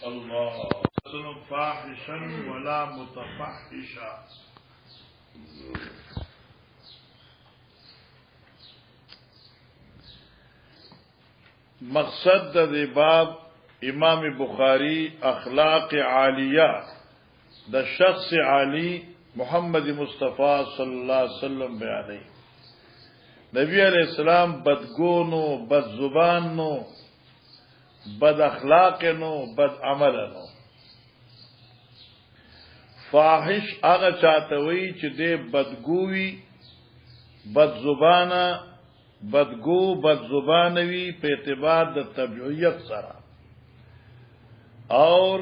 الله فاحشا ولا متفحشا. مقصد د باب امام بخاری اخلاق عالیہ د شخص عالی محمد مصطفی صلی اللہ علیہ وسلم بیانی. نبی علیہ السلام بدگونو، بد زبان نو، بد اخلاق نو، بد عمل نو. فاحش هغه چاته وی چې دې بدګوي، بد زبانه، بدگو بد زبانوی په اعتبار د تبعیت سره، اور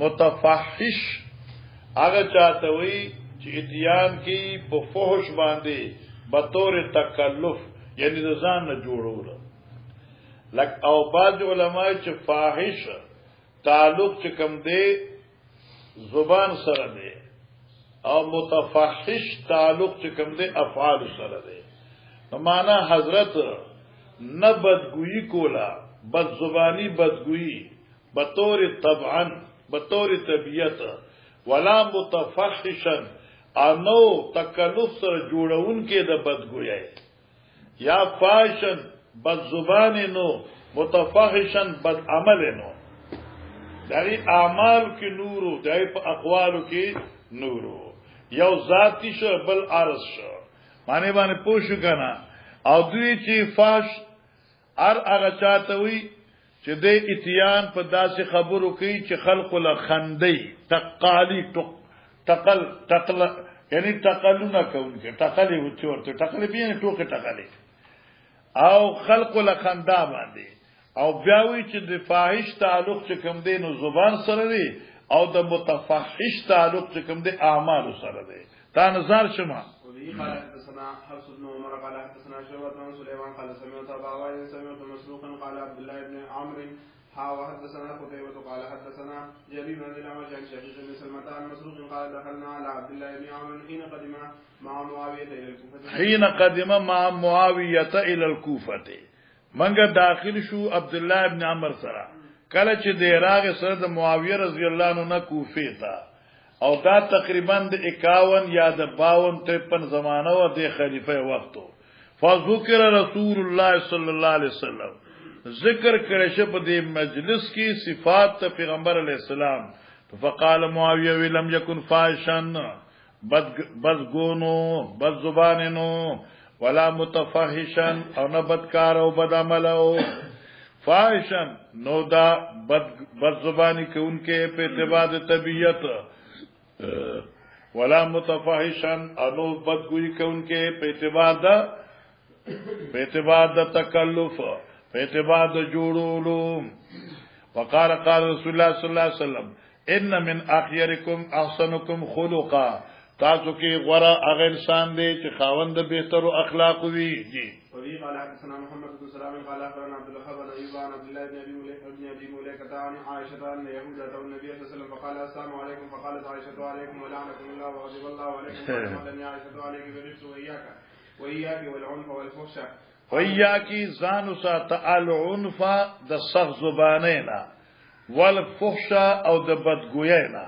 متفحش هغه چاته وی چې اتیان کی په فحش باندې بطور تکلف، یعنی د ځان نه جوړول. لکه او بعض علماء چې فاحش تعلق چې کم دی زبان سره دی، او متفحش تعلق چې کم دی افعال سره دی. مانا حضرت نہ بدگوئی کولا، بد زبانی بدگوئی بطور طبعا، بطور طبیعت، ولا متفحشا انو تکلف سر جوڑون کے دا بدگوئی یا فاحشا بد زبان نو، متفحشا بد عمل نو. داری اعمال کی نورو، داری پا اقوالو کی نورو، یو ذاتی شو بل عرض شو معنی باندې پوښو کنه. او دوی چې فاش هغه چاته وي چې د اتیان په داسې خبرو کوي چې خلق له خندي، تقالی تقل یعنی تقلونه کوي، تقلی و چورته تقلی بیا ټوکه تقلی او خلق له خندا باندې. او بیا وی چې د فاحش تعلق چې کوم دی نو زبان سره دی، او د متفحش تعلق چې کوم دی اعمال سره دی. تا نظر شما قال حدثنا حفص بن عمر قال حدثنا شعبة عن سليمان قال سمعت أبا وائل سمعت مسروقا قال عبد الله بن عمرو وحدثنا قتيبة قال حدثنا جرير بن الأعمش عن شقيق بن سلمة عن مسروق قال دخلنا على عبد الله بن عمرو حين قدم مع معاوية إلى الكوفة. حين قدم مع معاوية إلى الكوفة منګه داخل شو عبد الله بن عمرو سره کله چې د راغ سره د معاویه رضی الله عنه کوفه ته، او دا تقریبا د 51 یا د 52-53 زمانه و د خلیفہ وختو. فذكر رسول الله صلی الله علیه وسلم، ذکر کړي شه په دې مجلس کې صفات ته پیغمبر علیه السلام. فقال معاویه لم يكن فاحشا بدگونو، بد زباننو، ولا متفحشا او نه بدکار او بد عمل او فاحشا نو دا بد زبانی کوونکې په اعتبار طبیعت، ولا متفحشا انو بدگوئی کوونکې په اعتبار د تکلف، په اعتبار د جوړولو. وقال قال رسول الله صلی الله علیه وسلم ان من اخيركم احسنكم خلقا، تاسو کې غوړه هغه انسان دی چې خاوند بهتر اخلاق وي. جی وفي قال حدثنا محمد بن سلام قال اخبرنا عبد الوهاب بن ايوب عن عبد الله بن ابي مليكه عن عائشه ان يهود اتوا النبي صلى الله عليه وسلم فقال السلام عليكم، فقالت عائشه عليكم ولعنكم الله وغضب الله عليكم، فقال يا عائشه عليك بالرفق واياك والعنف والفحش، واياك زانو سات العنف د سخت زبانینا، والفحش او د بدګوینا.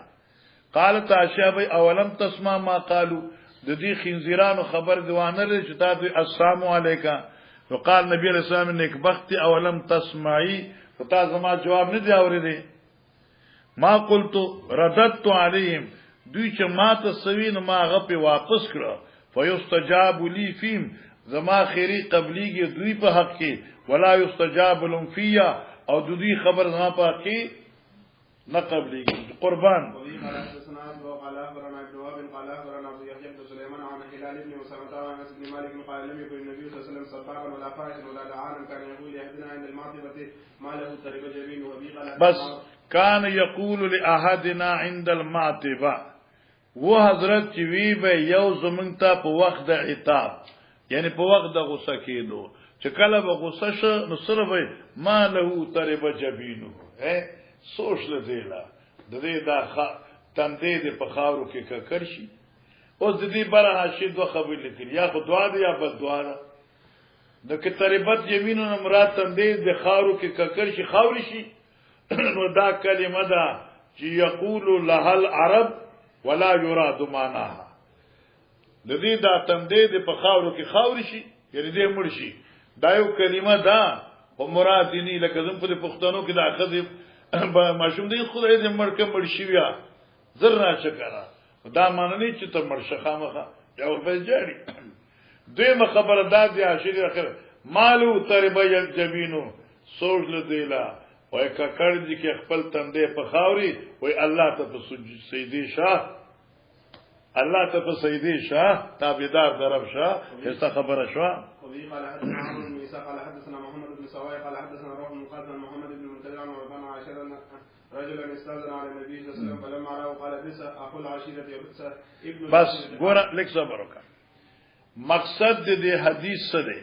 قالت عائشه اولم تسمع ما قالوا، د دې خنزیرانو خبر دیوانه لري چې تاسو السلام علیکم. وقال نبی علیہ السلام نیک بخت اولم تسمعي، فتا زما جواب نه دی اوریدي. ما قلت رددت عليهم، دوی چې ما ته سوین ما غپی واپس کړه. فیستجاب لی فیم، زما خیری قبلیږي دوی په حق کې، ولا یستجاب لهم فیا، او دوی خبر زما په حق کې نه قبلیږي. قربان قال اخبرنا ابن وهب قال اخبرنا ابو يحيى بن سليمان عن هلال بن مسلمة عن انس بن مالك قال لم يكن النبي صلى الله عليه وسلم سبابا ولا فاحشا ولا لعانا، كان يقول يهدنا عند المعطبة ما له ترب جبينه. بس كان يقول لاحدنا عند المعطبة، وہ حضرت چې وی به یو زمنګ ته په وخت د عتاب، یعنی په وخت د غصه کېدو، چې کله به غصه شو نو سره به ما له ترب جبينه، سوچ لدیلا د دې دا تندې د پخاورو کې ککر شي. اوس د دې بره حاشیه دوه خبرې لیکلي، یا خو دعا ده یا بد دعا ده. د کتربت یمینو مراد تندې د خاورو کې ککر شي، خاوري شي، نو دا کلمه ده چې یقول لها العرب ولا يراد معناها د دې دا تندې د په خاورو کې خاور شي یعنی دې مړ شي دا یو کلمه ده او مراد دي نه لکه زم په پښتنو کې دا خذ ماشوم دې خدای دې مړ کې مړ شي بیا زر نه شکره دا معنی چې ته مړ شخه مخه یو په جاری دوی خبردار دي عاشق اخر مالو تربه جبینو سوچ لدیلا وای ککړ دي کې خپل تندې په خاوري وای الله ته په سجدي شاه الله ته په سجدي شاه تابعدار درب شاه هیڅ خبره شو وبه قال حدثنا عمرو بن عيسى قال حدثنا محمد بن سواي قال حدثنا روح المقاتل محمد بن منتظر عن ربنا عائشة رجلا استاذن على النبي صلى الله عليه وسلم فلما راه قال بئس اخو العشيرة يبئس ابن بس ګوره لیک صبر وکړه مقصد دې حدیث څه دی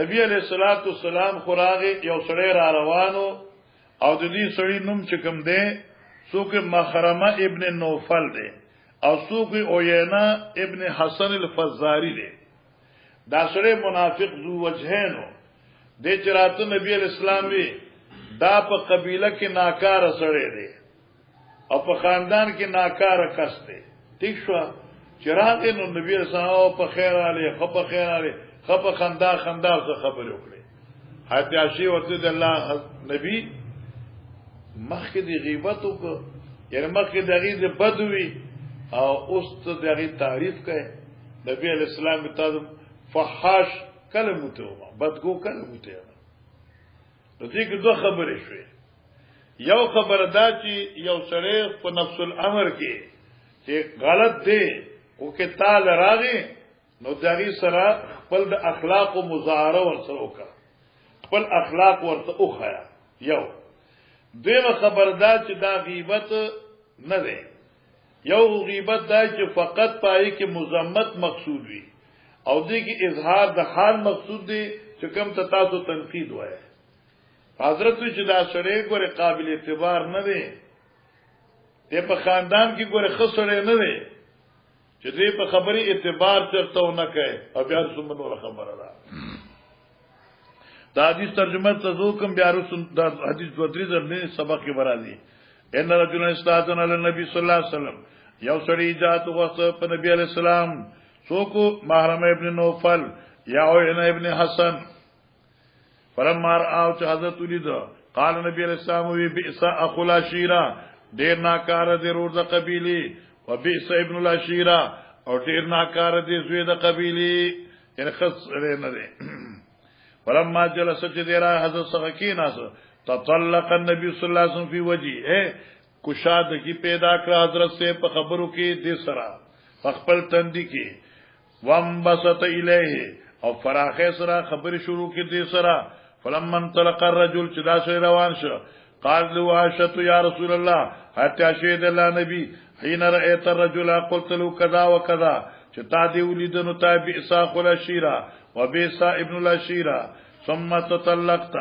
نبی علیہ الصلوۃ والسلام خوراغه یو سړی را روانو او د دې سړی نوم چې کوم دی څوک مخرمه ابن نوفل دی او څوک اوینا ابن حسن الفزاری دی دا سړی منافق ذو وجهینو د چرات نبی علیہ السلام وی دا په قبیله کې ناکاره سړی دی او په خاندان کې ناکاره کس دی ٹھیک شو چراغ نو نبی رسول الله په خیر علی خپ خیر علی خپ خندا څه خبر وکړي حتی عاشی ورته د الله نبی مخکې دی غیبت وکړه یعنی مخکې دغه د بدوی او اوس ته دغه تعریف کوي نبی علیہ السلام ته فحاش کلمه ته بدګو کلمه ته نو دې کې دوه خبرې شوې یو خبره دا چې یو سړی په نفس الامر کې چې غلط دی او کې تعال راغی نو دغه سره خپل د اخلاق او مظاهره ورسره وکړه خپل اخلاق ورته اوخیا یو دیمه خبردار چې دا غیبت نه دی یو غیبت دا چې فقط پای کې مذمت مقصود وي او دې کې اظهار د حال مقصود دی چې کوم ته تاسو تنقید وایي حضرت چې دا سړی ګوره قابل اعتبار نه دی ته په خاندان کې ګوره خسرې نه دی چې دې په خبري اعتبار چرته نه کوي او بیا څومره نور خبره ده دا حدیث ترجمه ته کوم بیا رسول دا حدیث 23 نه سبق کې برادي ان رجل استاذن علی النبي صلی الله علیه وسلم یو سړی جات وغوښته په نبی علیہ السلام څوک محرم ابن نوفل یا ابن حسن فلما راو چې حضرت ولید قال نبی علیہ السلام وی بئس اخو العشیرہ ډیر ناکار دی ورور د قبیله و بئس ابن العشیرہ او ډیر ناکار دی زوی د قبیله یعنی خص نه دی فلما جلس جديرا حضرت سغکی ناس تطلق النبي صلی الله علیه وسلم فی وجهه کشاد کی پیدا کړ حضرت سے په خبرو کې د سرا خپل تندی کې وانبسط الیه او فراخه سرا خبر شروع کې د سرا فلما انطلق الرجل چدا سره روان شو قال له عائشة یا رسول الله حتى شهد الله نبی حين رأيت الرجل قلت له كذا وكذا چتا دی ولیدنو تابع ساق الاشیرہ وبيسا ابن الاشیرہ ثم تطلقت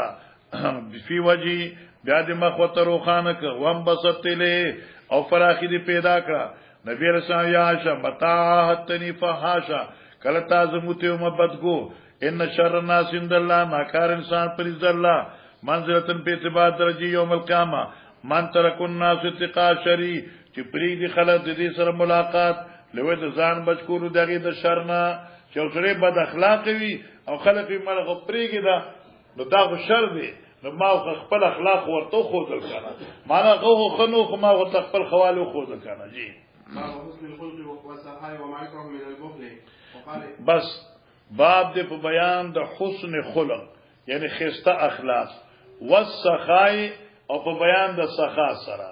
فی وجهی بیاد مخوت روخانک وانبسط له او فراخی دی پیدا کړه نبی رسول یا عائشہ متاحتنی فحاشا کلتا زموتی و مبدگو ان شر الناس عند الله ناکار انسان پر عز الله منزلتن په اعتبار درجه یوم القیامه من ترک الناس اتقاء شری چې پری دی خلک د دې سره ملاقات لوی د ځان بچکولو دغه د شرنا چې سره بد اخلاق وي او خلک یې مرغه پریږي دا نو دا شر دی نو ما خپل اخلاق ورته خودل کنه معنا غو خنو خو ما ورته خپل خوالو خودل کنه جی بس باب دې په بیان د حسن خلق یعنی خسته اخلاق والسخاء او په بیان د سخا سره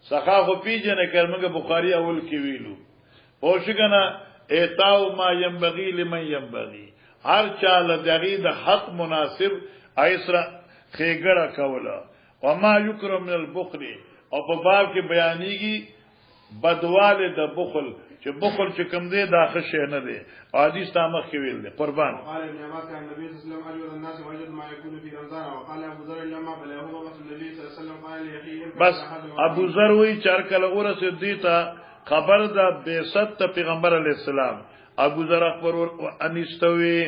سخا خو پیجنه کلمه بخاری اول کې ویلو او شګنه ایتاو ما ينبغي لمن ينبغي هر چاله دغه د حق مناسب ایسره خېګړه کوله او ما یکرم من البخل او په باب کې بیانېږي بدواله د بخل چې بخل چې کم دی دا خشه نه دی حدیث تامه کې ویل دی قربان قال ابن عباس عن النبي صلى الله عليه وسلم اجود الناس وجد ما يكون في رمضان وقال ابو ذر لما بلغه رسول النبي صلى الله عليه وسلم قال يقين بس ابو ذر وی چر کله ورسه دیتا خبر ده بعثت پیغمبر علی السلام ابو ذر اخبر انستوی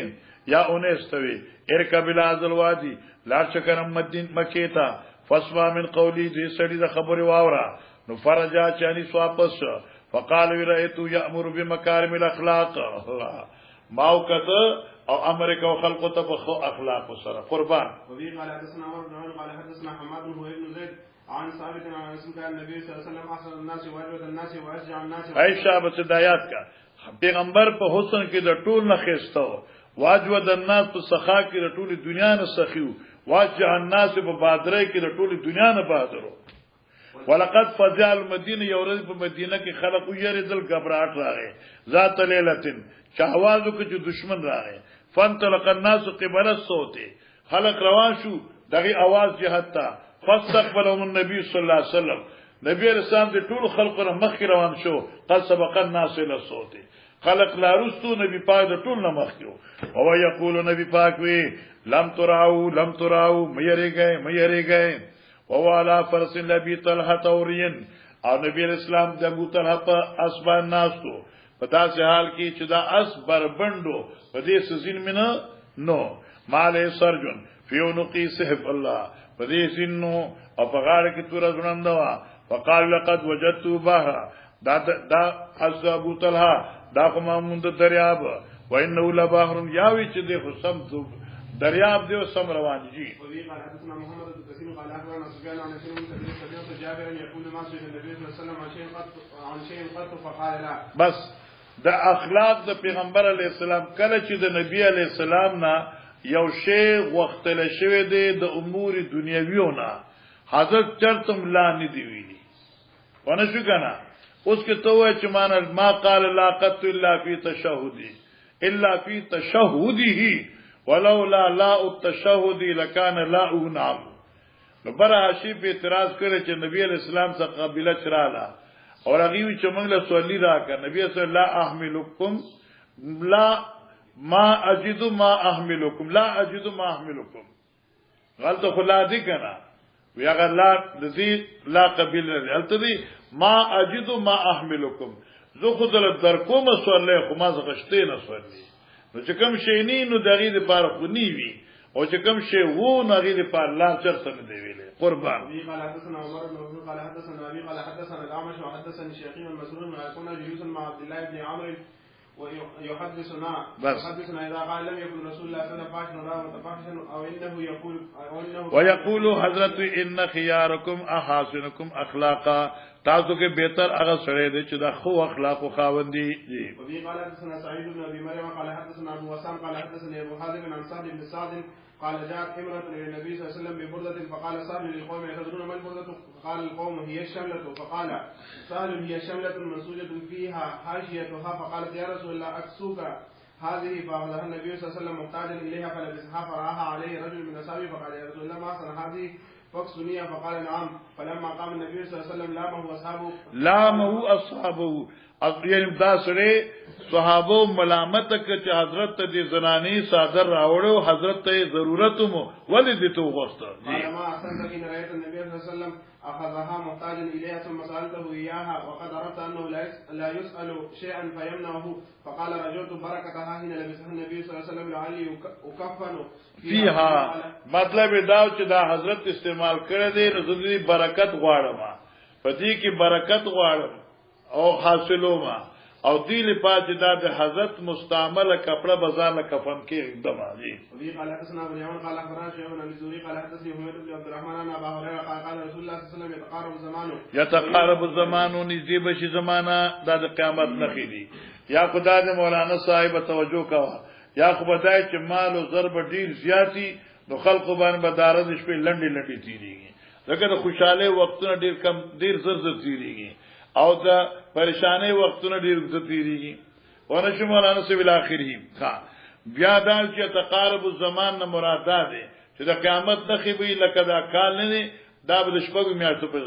یا 19 توي ارکب الى الوادي لا شکرم مدین مکیتا فسوا من قولی دې سړي د خبره واورا نو فرجا چانی واپس فقال ورأيتو يأمر بمكارم الاخلاق ماو کته او امر کو خلق ته په اخلاق سره قربان. وفي قال حدثنا عمر بن عون قال حدثنا حماد بن زيد عن ثابت عن انس كان النبي صلى الله عليه وسلم احسن الناس واجود الناس واشجع الناس. عائشہ بتدایات کا پیغمبر په حسن کې د ټول نه خېستو واجود الناس په سخا کې د ټول دنیا نه سخیو واشجع الناس په بادرې کې د ټول دنیا نه بادرو. ولقد فزع المدینه یورز په مدینه کې خلق یریدل غبرات راغې ذات لیلتن شهوازو کې چې دشمن راغې فانطلق الناس قبل الصوت خلق روان شو دغه आवाज جهت ته فاستقبلهم النبي صلی الله علیه وسلم نبی رسول الله ټول خلق را مخ روان شو قد سبق الناس الى الصوت خلق لا رستو نبی پاک د ټول نه مخ کیو او یقول نبی پاک وی لم تراو مېری گئے ووالا فرس نبی طلحه تورین او نبی اسلام د ابو طلحه په اسبان ناستو په داسې حال کې چې دا اس بربندو په دې سزین منه نو مال سرجن فیونقی سحف الله په دې سینو او په غاړه کې تور ځوندوا وقال لقد وجدت بها دا اس ابو طلحه دا کوم مند دریاب وانه لبحر یاوی چې د خصم دریاب دی سم روان دي. وفي قال حدثنا محمد بن كثير قال اخبرنا سفيان عن سليم بن سمعت جابر يقول ما سئل النبي صلى الله عليه وسلم عن شيء قط فقال لا. بس د اخلاق د پیغمبر علی السلام کله چې د نبی علی السلام نه یو شی وختل شوی دی د امور دنیویونه حضرت چرتم لا نه دی ویلي ونه شو کنه اوس کې ته وای چې ما قال لا قط الا فی تشهده ولولا لا التشهد لكان لا نعم. نو بر حاشی په اعتراض کړي چې نبی علیہ السلام څخه قبیله چراله اور هغه چې موږ له سوالی راکړه نبی صلی الله احملکم لا ما اجد ما احملکم غلط خلا دي کنه وی هغه لا قبیله هلته دي ما اجد ما احملکم زه خود در کوم سواله خو ما زغشتې نه سوالی نو چې کوم شي نه نو دغه د پاره خو نیوي او چې کوم شي وو نو هغه د پاره لا چرته نه دی ویلې قربان. قال حدثنا عمر بن قال حدثنا ابي قال حدثنا الاعمش وحدثني شيخين المسرور من كنا جلوسا مع عبد الله بن عمرو ويحدثنا اذا قال لم يكن رسول الله صلى الله عليه وسلم متفاحشا او انه يقول ويقول حضرت ان خياركم احسنكم اخلاقا تاسو کې بهتر هغه سره دی چې د خو اخلاق او خاوندې دي. وفي قال حدثنا سعيد بن ابي مريم قال حدثنا ابو وسام قال حدثني ابو حازم عن سعد بن سعد قال جاءت امرأة الى النبي صلى الله عليه وسلم ببردة فقال سهل للقوم يتدرون ما البردة فقال القوم هي الشملة فقال سهل هي شملة منسوجة فيها حاشيتها فقالت يا رسول الله اكسوك هذه فاخذها النبي صلى الله عليه وسلم محتاجا اليها فلبسها فرآها عليه رجل من اصحابه فقال يا رسول الله ما احسن هذه فاكسنيها فقال نعم فلما قام النبي صلى الله عليه وسلم لامه اصحابه یعنی دا سره صحابه ملامت کړه چې حضرت ته د زنانی صادر راوړو حضرت ته ضرورت مو ولې ته وغوښته ما احسن کین رایت النبي صلی الله علیه وسلم اخذها محتاجا اليها ثم سالته اياها وقد عرفت انه لا يسال شيئا فيمنعه فقال رجوت بركتها حين لبسها النبي صلى الله عليه وسلم لعلي اكفن فيها مطلب دا چې دا حضرت استعمال کړی دی نو زه دې برکت غواړم پدې کې برکت غواړم او حاصلو ما او دی لپاره چې دا د حضرت مستعمله کپڑا بازار له کفن کې اقدام دي. وی قال حدثنا ابو يعمر قال اخبرنا شيخ بن الزهري قال حدثني حميد بن عبد الرحمن عن ابي هريره قال رسول الله صلى الله عليه وسلم يتقارب الزمان نږدې بشي زمانہ د قیامت نخې دي. یا خدای دې مولانا صاحب توجه کوا یا خو بدای چې مال او ضرب ډیر زیاتی نو خلق باندې بدارد شپې لنډي تیریږي دغه د خوشاله وختونه ډیر کم ډیر زر تیریږي او دا پریشانه وختونه ډیر تیریږي ورنه مولانا سویل اخره ښا بیا دال چې تقارب الزمان نه مراد ده چې د قیامت نخې وي لکه دا کال نه دا به شپږ میاشتو په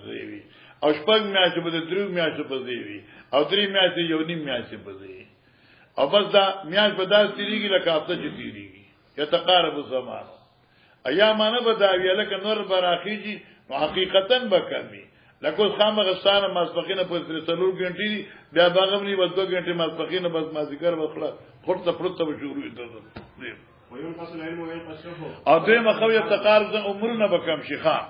وي او شپږ میاشتو په درو میاشتو په وي او درې میاشتې یو نیم میاشتې په وي او بس دا میاشت په داس تیریږي لکه هفته چې تیریږي یتقارب الزمان ایامانه به دا ویل ک نور براخیږي نو حقیقتا به کمی لکه خامغستانه ماسپخینه په 3 غنټې بیا باغمنی بس 2 غنټې ماسپخینه بس مازیګر وخلا خورته پروته شروع دي وينقص العلم وينقص الشرف او دې مخوي تقارب امورنا بکم شيخه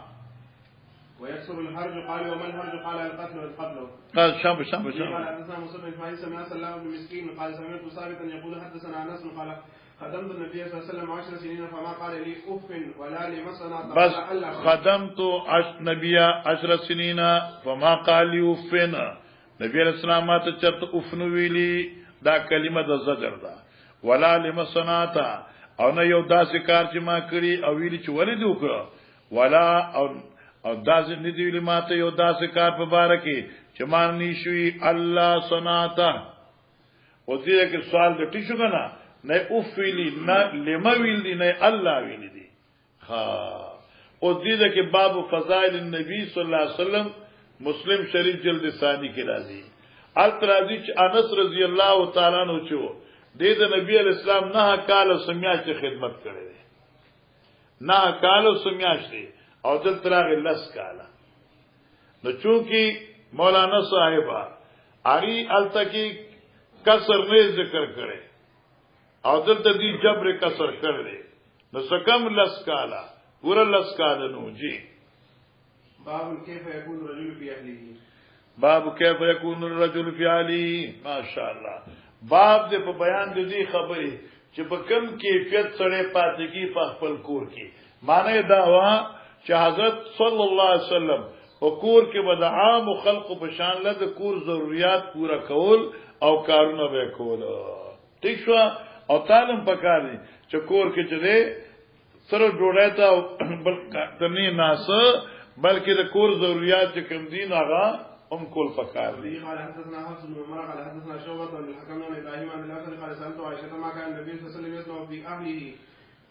ويكسر الحرج قال وما الحرج قال القتل والقتل قال شاب قال حدثنا موسى بن اسماعيل سمع سلام بن مسكين قال سمعت ثابتا يقول حدثنا انس قال خدمت النبي صلى الله عليه وسلم 10 سنين فما قال لي اف ولا لي مسنا بس خدمت النبي 10 سنين فما قال لي اف نبی علیہ السلام ته چرته اف نو ویلی دا کلمه د زجر ده ولا لمسناتا او نه یو داسې کار چې ما کړی او ویلی چې ولې دوکړه ولا او داسې ندی ویلی ما ته یو داسې کار په باره کې چې ما نشوي الله سناتا او دې کې سوال د ټیشو کنه نه اوف ویلی نه لما ویلی نه الله ویلی دي ها او دې کې باب فضائل النبي صلی الله علیه وسلم مسلم شریف جلد ثانی کې راځي التراضی چې انس رضی الله تعالی عنہ چو د نبی علیہ السلام نه کال سمیا چې خدمت کړي نه کال سمیا شته او دل تراغ لس کالا نو چونکی مولانا صاحبہ اری التکی کسر نه ذکر کړي او دل ته دی جبر کسر کړي نو سکم لس کالا پورا لس کالا نو جی باب كيف يكون الرجل في اهله باب كيف يكون الرجل في اهله ماشاء الله باب دې په بیان دې خبرې چې په کم کیفیت سره پاتې کی په خپل کور کې معنی دا وا چې حضرت صلی الله علیه وسلم په کور کې به د عام خلق په شان له د کور ضرورت پورا کول او کارونه به کول ٹھیک شو او تعلم پکاري چې کور کې چې سره جوړه تا بل تني ناس بلکې د کور ضرورت چې کوم دین هغه هم کول پکار دي قال حدثنا حفص بن عمر قال حدثنا شعبة بن الحكم بن ابراهيم عن الاسد قال سالت عائشة ما كان النبي صلى الله عليه وسلم يصنع في اهله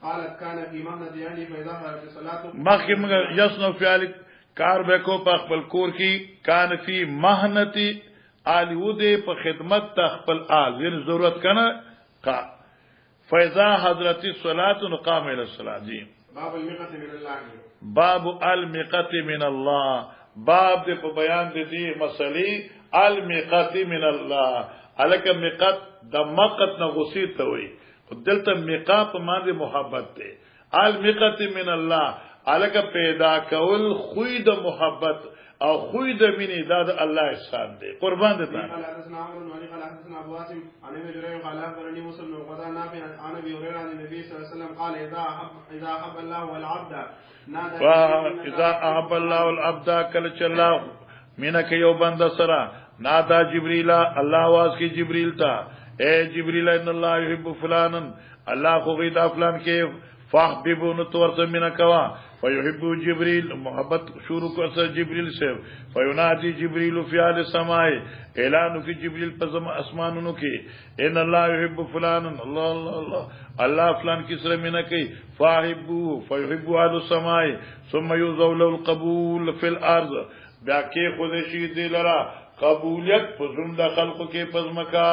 قالت كان في مهنة يعني فاذا حضرت الصلاه مخکې موږ یصنع فی اهل کار به کو په خپل کور کې کان فی مهنة الیود په خدمت ته خپل آل یعنی ضرورت کنه کا فاذا حضرت الصلاه قام الى الصلاه جی باب المقت من الله باب المقت من الله باب دې په بیان دې مسلې المقت من الله الک مقت د مقت نه غصې ته وي دلته مقا په معنی محبت ته المقت من الله الک پیدا کول خوې د محبت او خوې د مینې د الله احسان دی قربان دي قال حدثنا عمرو بن قال حدثنا ابو عاصم عن ابي جرير قال اخبرني مسلم بن قضاء نافع عن ابي هريره عن النبي صلى الله عليه وسلم قال اذا احب الله والعبد اذا احب الله العبد کل چلا مینه کې یو بنده سره نادا جبريل الله واس کې جبريل تا اے جبريل ان الله يحب فلانا الله خو غیدا فلان کې فاحببوا نتورته مینه کوا ويحب جبريل محبت شروع کړه جبريل سے فينادي جبريل في اعلى السماء اعلان في جبريل پزما اسمانونو کې ان الله يحب فلانا الله الله الله الله فلان کی سره مینه کوي فاحبوا فيحب اهل السماء ثم يذول القبول في الارض بیا کې خود شي دی لرا قبولیت پزوم د خلقو کې پزمکا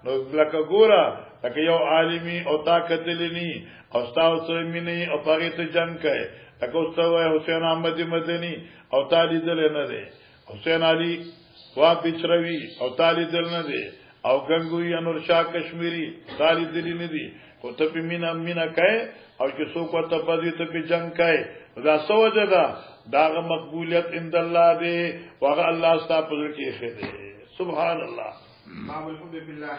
نو لکه ګورا لکه یو عالمي او طاقت لنی او تاسو سره مینه او پاره ته جنگ کوي لکه استوای حسین احمد مدنی او تعالی دل نه دی حسین علی وا بچروی او تعالی دل نه دی او گنگوی انور شاه کشمیری تعالی دل نه دی او ته په مینا کوي او چې څوک ته په دې ته په جنگ کوي دا سوجه ده داغه مقبولیت عند الله دی واغه الله ستاسو په کې خېده سبحان الله باب الحب بالله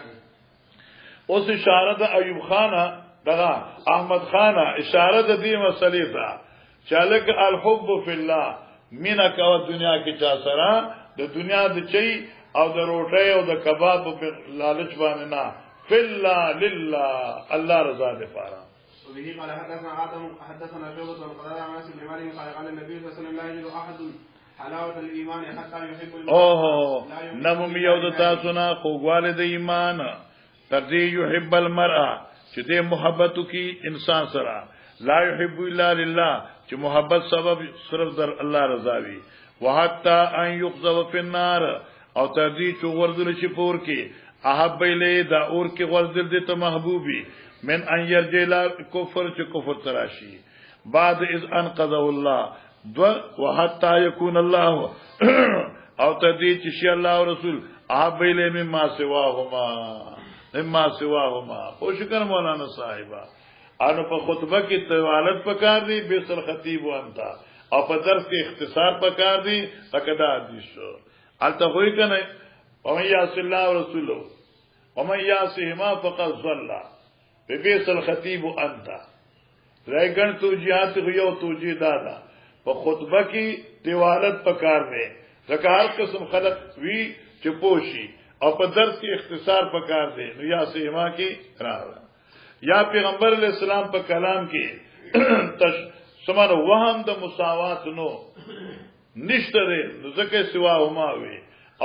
اوس اشاره د ایوب خانه دغه احمد خانه اشاره د دې مسلې ته چالک الحب فی الله مینا کا دنیا کې چا سره د دنیا د چي او د روټي او د کباب په لالچ باندې نه فی الله لله الله رضا دې پاره وبه قال حدثنا آدم حدثنا شعبة قال عن انس بن مالك قال النبي صلى الله عليه وسلم لا يجد احد حلاوه الايمان حتى يحب اوه نمم یو د تاسو نه خوګواله د ایمان تر دې يحب المرء چې دې محبت کی انسان سره لا يحب الا لله چې محبت سبب صرف در الله رضا وي وحتا ان يقذف في النار او تر دې چې ورزل شي پور کې احب له دا اور کې ورزل دې ته محبوبي من ان يرجع الى کفر چې کفر تراشي بعد اذ انقذه الله دو وحتا یکون الله او تدی چې شي الله او رسول احبیل مما سواهما او شکر مولانا صاحبہ انو په خطبه کې طوالت پکار دی بیسل خطیب وانتا او په درس کې اختصار پکار دی تکدا حدیث الته وای کنه ومن یعص الله ورسوله ومن یعصهما فقد ضل بیسل خطیب انتا رایګن توجیهات یو توجیه دادا په خطبه کې طوالت پکار دی ځکه هر قسم خلق وی چې پوشي او په درس کې اختصار پکار دی نو یعصهما کې راغله یا پیغمبر علیہ السلام په کلام کې سمانه وهم د مساوات نو نشته دی ځکه سوا هما وي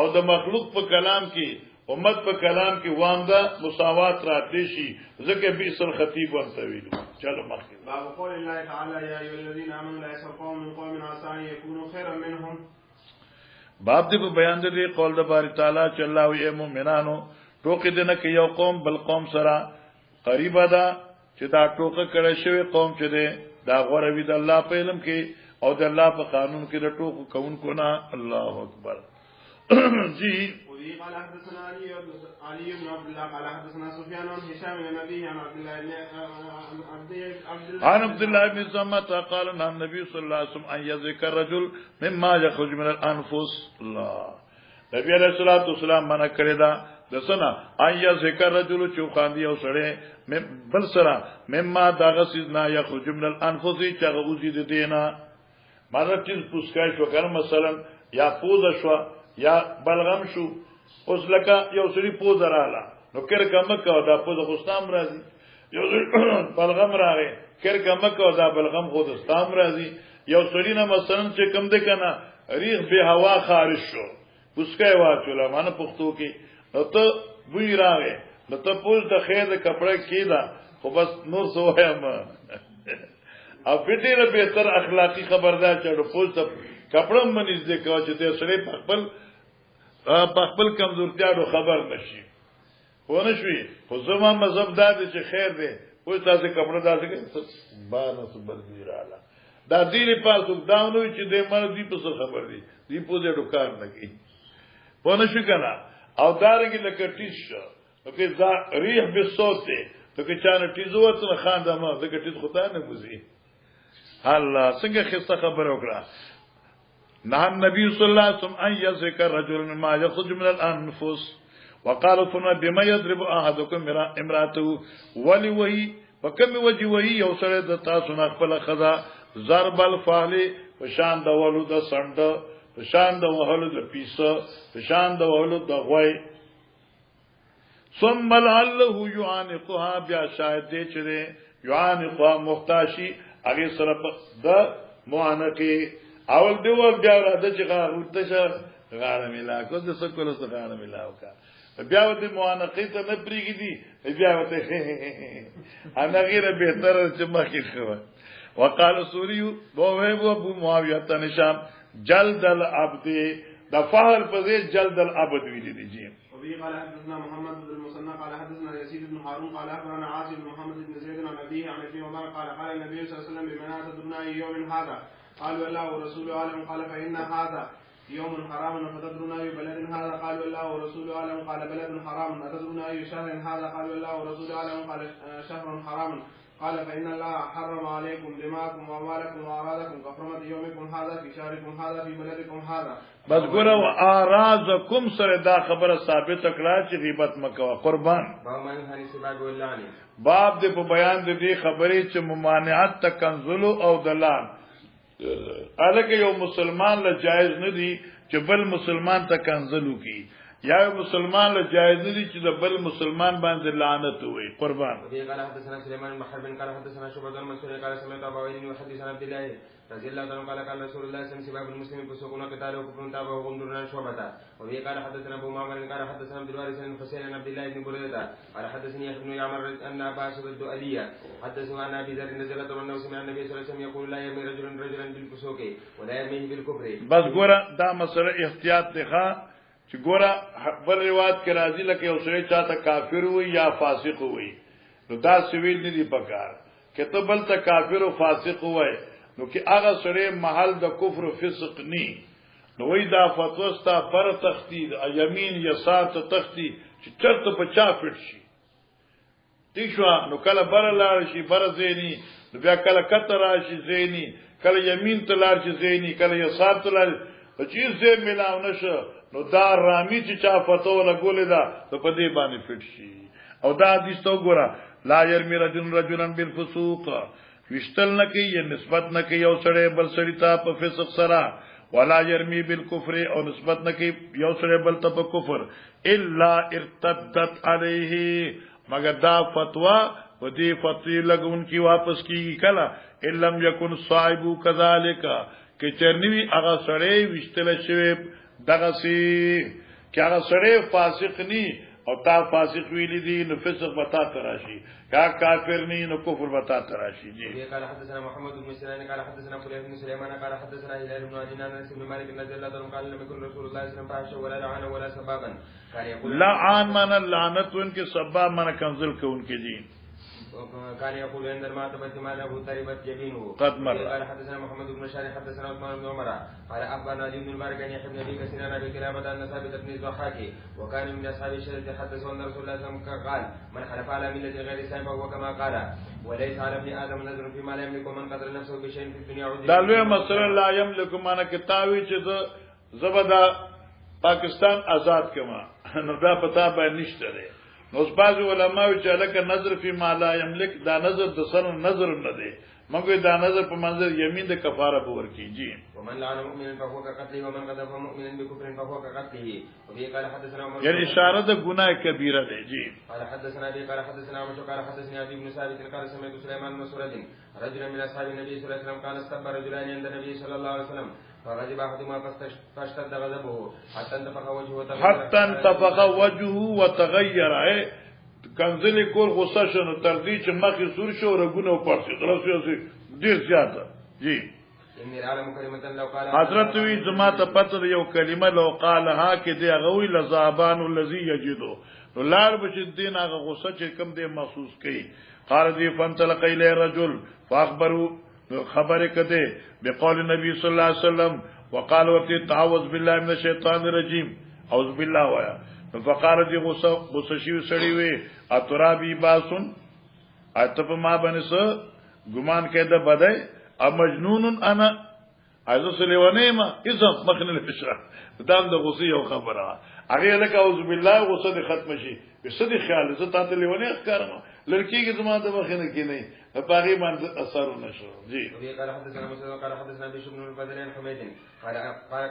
او د مخلوق په کلام کې امت په کلام کې وام د مساوات راتلی شي ځکه بیسل خطیب ورته ویلو چلو مخکې باب قول الله تعالی یا ایها الذین آمنوا لا یسخر قوم من قوم عسى ان یکونوا خیرا منهم باب دې په بیان دې قول د باری تعالی چې الله وي مؤمنانو ټوکې دې نه کې یو قوم بل قوم سره قریب ده چې دا ټوکه کړه شوی قوم چې ده دا غوړه وی د الله په علم کې او د الله په قانون کې د ټوکو کوونکو نه الله اکبر جی وفي قال حدثنا علي بن عبد الله قال حدثنا سفيان عن هشام بن ابي عن عبد الله بن زمت قال ان النبي صلى الله عليه وسلم ان يذكر رجل مما يخرج من الانفس الله نبی علیہ الصلوۃ والسلام منع کړی دا دسنا ان ذکر رجل چوخاندی او سره بل سره مما داغسنا يخرج من الانفس چې غوزي د دینا مطلب چې پوسکای شو کړه مثلا یا پوز شو یا بلغم شو اوس لکه یو سړي پوز رااله نو کرګه مکه دا پوز خوستام راځي یو بلغم راغی کرګه مکه دا بلغم خوستام راځي یو سړي نه مثلا چې کم ده کنه ریغ به هوا خارج شو پوسکای واچوله مانه پختو کې نو ته وی راغی نو ته پوز د خیر د کپڑا کیلا خو بس نور سوایم او ډیره بهتر اخلاقی خبردار چړو پوز ته کپڑا منځ دې کو چې ته سړی په خپل کمزورتیا ډو خبر نشي ونه شوي خو زما مذهب دا دی چې خیر دی پوز تاسو کپڑا داسې کې بار صبر دی رااله دا دې لپاره داونو چې دې مر دې په خبر دی دې پوز ډو کار نه کوي ونه شو کنه او دارنګ لکه ټیش نو کې ځا ریح به صوت ته کې چانه ټیزوت نه خاندمه دغه ټیز خدای نه بوزي الله څنګه خسته خبر وکړه نهى النبي صلى الله عليه وسلم ان يذكر رجل مما يخرج من الانفس وقال ثم بما يضرب احدكم امراته ولوهي وكم وجهه يوصل د تاسو نه خپل خدا ضرب الفعل وشان د ولود سند وشان د وهلو د پیسه وشان د وهلو د غوي ثم لعله يعانقها بیا شاید دې چې يعانقها محتاشي هغه سره د معانقه اول دیوال بیا راځي چې غاړه شه غاړه ملا کو د سکول سره غاړه ملا وکا بیا د موانقې ته نه پریږدي بیا وته انا غیر بهتر چې مخکې خو وقال سوری بو ابو معاویه تنشام جلد العبد د فعل په ځای جلد العبد ویل دي جی وفي قال حدثنا محمد بن المثنى قال حدثنا يزيد بن هارون قال اخبرنا عاصم بن محمد بن زيد عن ابيه عن ابي عمر قال قال النبي صلى الله عليه وسلم بمناسبه تدرنا يوم هذا قالوا الله ورسوله اعلم قال فان هذا يوم حرام فتدرون اي بلد هذا قالوا الله ورسوله اعلم قال بلد حرام اتدرون اي شهر هذا قالوا الله ورسوله اعلم قال شهر حرام قال فان الله حرم عليكم دماءكم واموالكم واعراضكم كحرمه يومكم هذا في شهركم هذا في بلدكم هذا بس ګورو اعراضکم سره دا خبره ثابت کړه چې غیبت مکو قربان باب دې په بیان دې خبرې چې ممانعت تکنزل او دلال الکه یو مسلمان له جایز نه دی چې بل مسلمان تکنزل وکي یا مسلمان له جایز نه دي چې د بل مسلمان باندې لعنت وي قربان دې قال حدثنا سليمان بن حرب قال حدثنا شعبة بن منصور قال سمعت ابا وائل يحدث عن عبد الله رضي الله عنه قال قال رسول الله صلى الله عليه وسلم سباب المسلم فسوقنا قتاله وكفر تابه وغندرنا شعبة وفي قال حدثنا ابو معمر قال حدثنا عبد الوارث بن حسين عن عبد الله بن بريدة قال حدثني ابن يعمر ان ابا اسود الدؤلية حدثنا عن ابي ذر نزلت انه سمع النبي صلى الله عليه وسلم يقول لا يرمي رجلا بالفسوق ولا يرميه بالكفر بس ګوره دا مسله احتیاط ته چې ګوره بل روایت کې راځي لکه یو سړی چاته کافر وي یا فاسق وي نو دا سویل نه دی پکار کته بل ته کافر او فاسق وي نو کې هغه سره محل د کفر او فسق ني نو وی دا فتوا ستا پر تختی یمین یسار ته تختی چې چرته په چا فټ شي تیشوا نو کله بر لار شي بر زینی نو بیا کله کتر راشي زینی کله یمین ته لار شي زینی کله یسار ته لار چې زې ملاو نشه نو دا رامی چې چا فتوا لګولې دا په دې باندې فټ شي او دا حدیث تو ګورا لا يرمي رجل رجلا بالفسوق وشتل نکي یا نسبت نکي یو سړی بل سړی ته په فسق سره ولا يرمي بالكفر او نسبت نکي یو سړی بل ته په کفر الا ارتدت عليه مگر دا فتوا و دې فتوی لګون کی واپس کیږي کله علم يكن صاحب كذلك کې چرنوي هغه سړی وشتل شوی دغه سي کې هغه سړی فاسق ني او تا فاسق ویلی دی نو فسق بتا تراشی کا کافر نی نو کفر بتا تراشی جی قال حدثنا محمد بن سنان قال حدثنا فليح بن سليمان قال حدثنا هلال بن عدنان عن ابن مالك رضي الله عنه قال لم يكن رسول الله صلى الله عليه وسلم ولا لعن ولا سبابا كان يقول لعن من اللعنت انके سباب من کنزل کے انके جی كان يقول عند المعتبة ما له تربت يمينه قد مر قال حدثنا محمد بن شارح حدثنا عثمان بن عمر قال اخبرنا علي بن المبارك ان يحيى بن ابي كثير عن ابي كلابه ان ثابت بن الضحاك وكان من اصحاب الشريعه حدث ان رسول الله صلى الله عليه وسلم قال من حلف على مله غير اسلام فهو كما قال وليس على ابن ادم نذر فيما لا يملك من قدر نفسه بشيء في الدنيا عود دالوی مسله لا يملك معنا کتابی چې زبدا پاکستان آزاد کما نو دا پتا به نشته ده نو بعض علماء چې لکه نظر فی ما لا یملک دا نظر د سر نظر نه دی مګر دا نظر په منظر یمین د کفاره به ورکی جی ومن لعن مؤمنا فهو كقتله ومن قذف مؤمنا بكفر فهو كقتله وفي قال حدثنا عمر یعنی اشاره د ګناه کبیره دی جی قال حدثنا ابي قال حدثنا مشو قال حدثني ابي بن ثابت قال سمعت سليمان بن سرد رجلا من اصحاب النبي صلى الله عليه وسلم قال استبى رجلان عند النبي صلى الله عليه وسلم فغضب احدهما فاشتد غضبه حتى انتفخ وجهه وتغير کنزلی کول غصه شنو تر دې چې مخې سور شو رګونه پړسي درسه ډیر زیاته جی حضرت وی زما ته پته یو کلمه لو قالها کې دی غوی لزابان الذي یجدو نو لار بچ دین هغه غصه چې کم دی محسوس کړي قال دی فانطلق الى رجل فاخبروا خبر کده بقول النبي صلی الله علیه وسلم وقال وقت تعوذ بالله من الشیطان الرجیم اعوذ بالله وایا فقال دی غصه شي سړی وي اترابی باسن اتپ ما بنس ګمان کده بدای ا مجنون انا عايز سليوانه ما اذا مخن الفشره دام د غصه یو خبره هغه لك اعوذ بالله غصه ختم شي بسدي خیال زه تاسو لیوانه ښکارم لڑکی کی زما د مخنه کې نه باقي باندې اثر نشو جی قال حدثنا مسلم قال حدثنا بشر بن الفضل عن حميد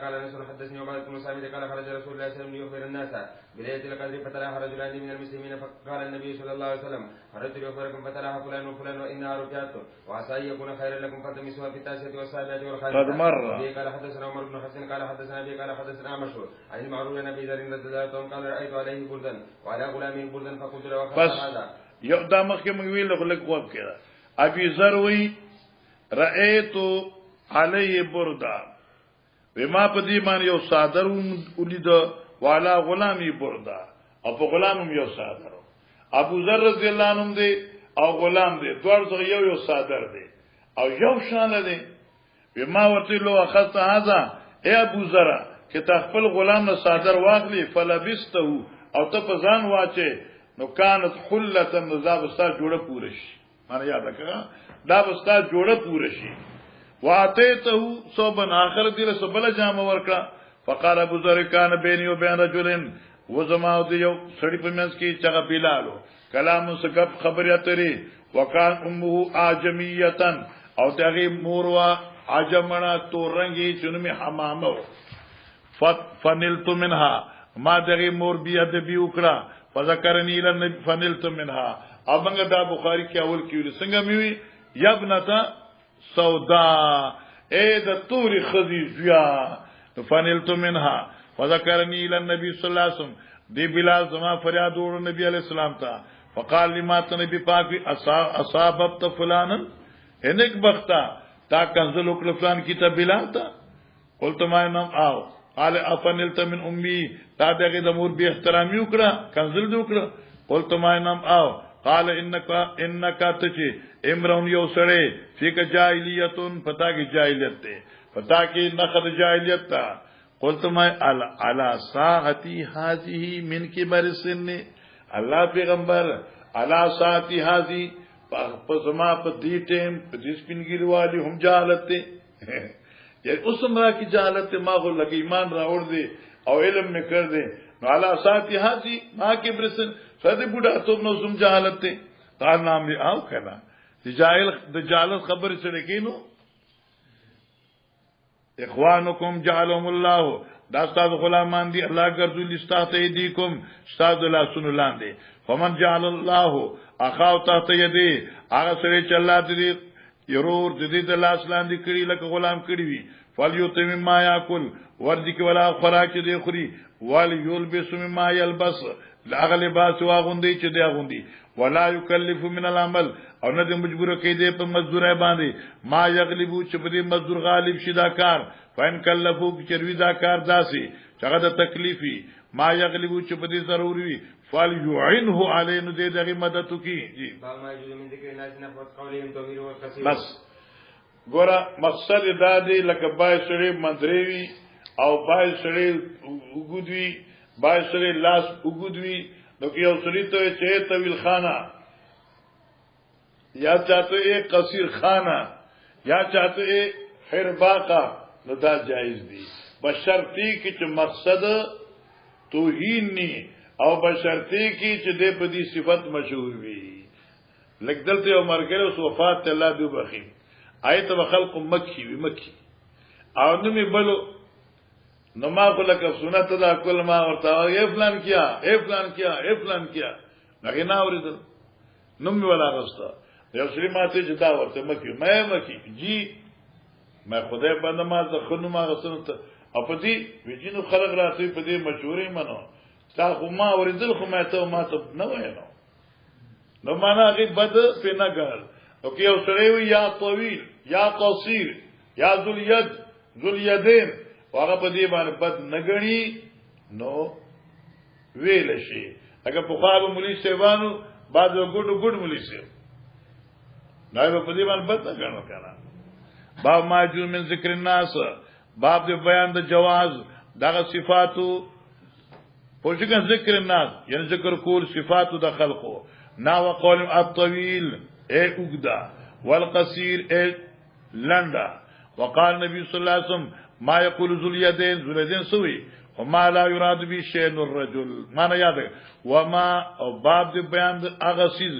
قال انس حدثني عباده بن سعيد قال خرج رسول الله صلى الله عليه وسلم يخبر الناس بليله القدر فتلاها رجلان من المسلمين فقال النبي صلى الله عليه وسلم خرجت لأخبركم فتلاها فلان وفلان وانها رفعت وعسى ان يكون خيرا لكم فتمسوها في التاسعه والسابعه والخامسه قد مر قال حدثنا عمر بن حسن قال حدثنا ابي قال حدثنا مشهور عن المعروف عن ابي ذر رضي الله عنه قال رايت عليه بردا وعلى غلامه بردا فقلت له هذا یو دا مخکې موږ ویل غلک وب کړه ابي ذر وی رأيت عليه بردا وما په دې باندې یو صادر ولید والا غلامي بردا او په غلامم یو صادر ابو ذر رضی الله عنه دی او غلام دی دوړ یو صادر دی او یو شان دی وما ورته لو اخذت هذا اي ابو ذر چې تخپل غلام نه صادر واخلي فلبسته او ته په ځان واچي نو كانت حلة نزابستا جوړه پوره شي معنی یاد کړه دا بستا جوړه پوره شي واعطيته صوبن اخر دې له سبل جام ورکړه فقال ابو ذر كان بيني وبين رجل وزما دیو سړی په منځ کې چې بلالو کلام سګب خبره اتري وکان امه اعجميه او دغه موروا عجمنا تورنګي چنمي حمامه فنلت منها ما دغه مور بیا د بي وکړه فذكرني الى فنلت منها ابنګ دا بخاری کې اول کې څنګه میوي یبنتا سودا اے د توري خدیجه فنلت منها فذكرني الى النبي صلى الله عليه وسلم دی بلال زما فریاد وړ نبی علیہ السلام ته فقال لما نبی پاک اصابت فلانا انک بختا تا کنزل وکړه فلان کی ته بلال ته قلت ما نام او قال افنلت من امي تا دغه د مور به احترامي وکړه کنزل دې وکړه قلت ما نام او قال انك تچ امرون یو سړی فیک جاهلیتون پتا کی جاهلیت ته پتا کی نقد جاهلیت تا قلت ما على ساعتي هذه من كبر السن الله پیغمبر على ساعتي هذه پسما په دې ټیم په دې سپینګری والی هم جهالت ته یعنی اوس ما کی جهالت ما غو لګ ایمان راوړ دي او علم می کړ دي نو على ساعتي هذه ما كبر السن فدې بوډا ته نو سم جهالت ته قال نام دی او کنا د جهالت خبر سره کینو اخوانکم جعلهم الله دا استاد غلامان دي الله ګرځول استاد ایدیکم استاد الله سن لاندې فمن جعل الله اخاو تحت یدی هغه سره چې الله دې يرور دې د لاس لاندې کړي لکه غلام کړي وي فلیتم ما یاکل ورځ کې ولا خوراک دې خوري ول یلبس مما یلبس لاغه لباس واغوندي چې دی اغوندي ولا یکلف من العمل او نه دې مجبور کوي دې په مزدورای باندې ما یغلبو چې په دې مزدور غالب شي دا کار فین کلفو چې چروي دا کار داسي چې هغه د تکلیفي ما یغلبو چې په دې ضروري وي فال يعينه علينا دې دغه مدد کوي جی بس ګوره مقصد دا دی لکه بای سړي مندري او بای سړي وګودوي بای سړي لاس وګودوي نو کې یو سړي ته چې طویل خانه یا چاہتے ہیں قصیر خانہ یا چاہتے ہیں حرباقہ نو دا جائز دی بشرطی کی چھ مقصد توہین نی او بشرطی کی چھ دے پدی صفت مشہور بھی لگ دلتے او مرگرے اس وفات اللہ دیو بخیم آیت و خلق مکی وی مکی او نمی بلو نما خلق سنت دا کل ما ورطا اے فلان کیا اے فلان کیا اے فلان کیا نغینا وردل نمی والا غستا یو سری ماته جدا ورته مکی مې مکی جی مې خدای باندې ما ځخنو ما غسنت اپدی وجینو خلق راځي په دې مشورې منو تا خو ما ورزل خو ما ته نه وینو نو معنا غي بد په نه ګل او کې یو سری وی یا طویل یا قصیر یا ذل ید ذل یدین هغه په دې باندې بد نګړي نو ویل شي هغه په خپل مولوی سیوانو بعد ګډ مولوی سیو نائب پدی بان بد نہ کرنا کہنا باب ماجوز من ذکر الناس باب دے بیان دا جواز دا صفاتو پوچھکن ذکر الناس یعنی ذکر کول صفاتو دا خلقو نا وقول الطویل اے اگدا والقصیر اے لنڈا وقال نبی صلی اللہ علیہ وسلم ما یقول ذولیدین سوی وما لا يراد بی شین الرجل مانا یاد ہے وما باب دے بیان دا اغسیز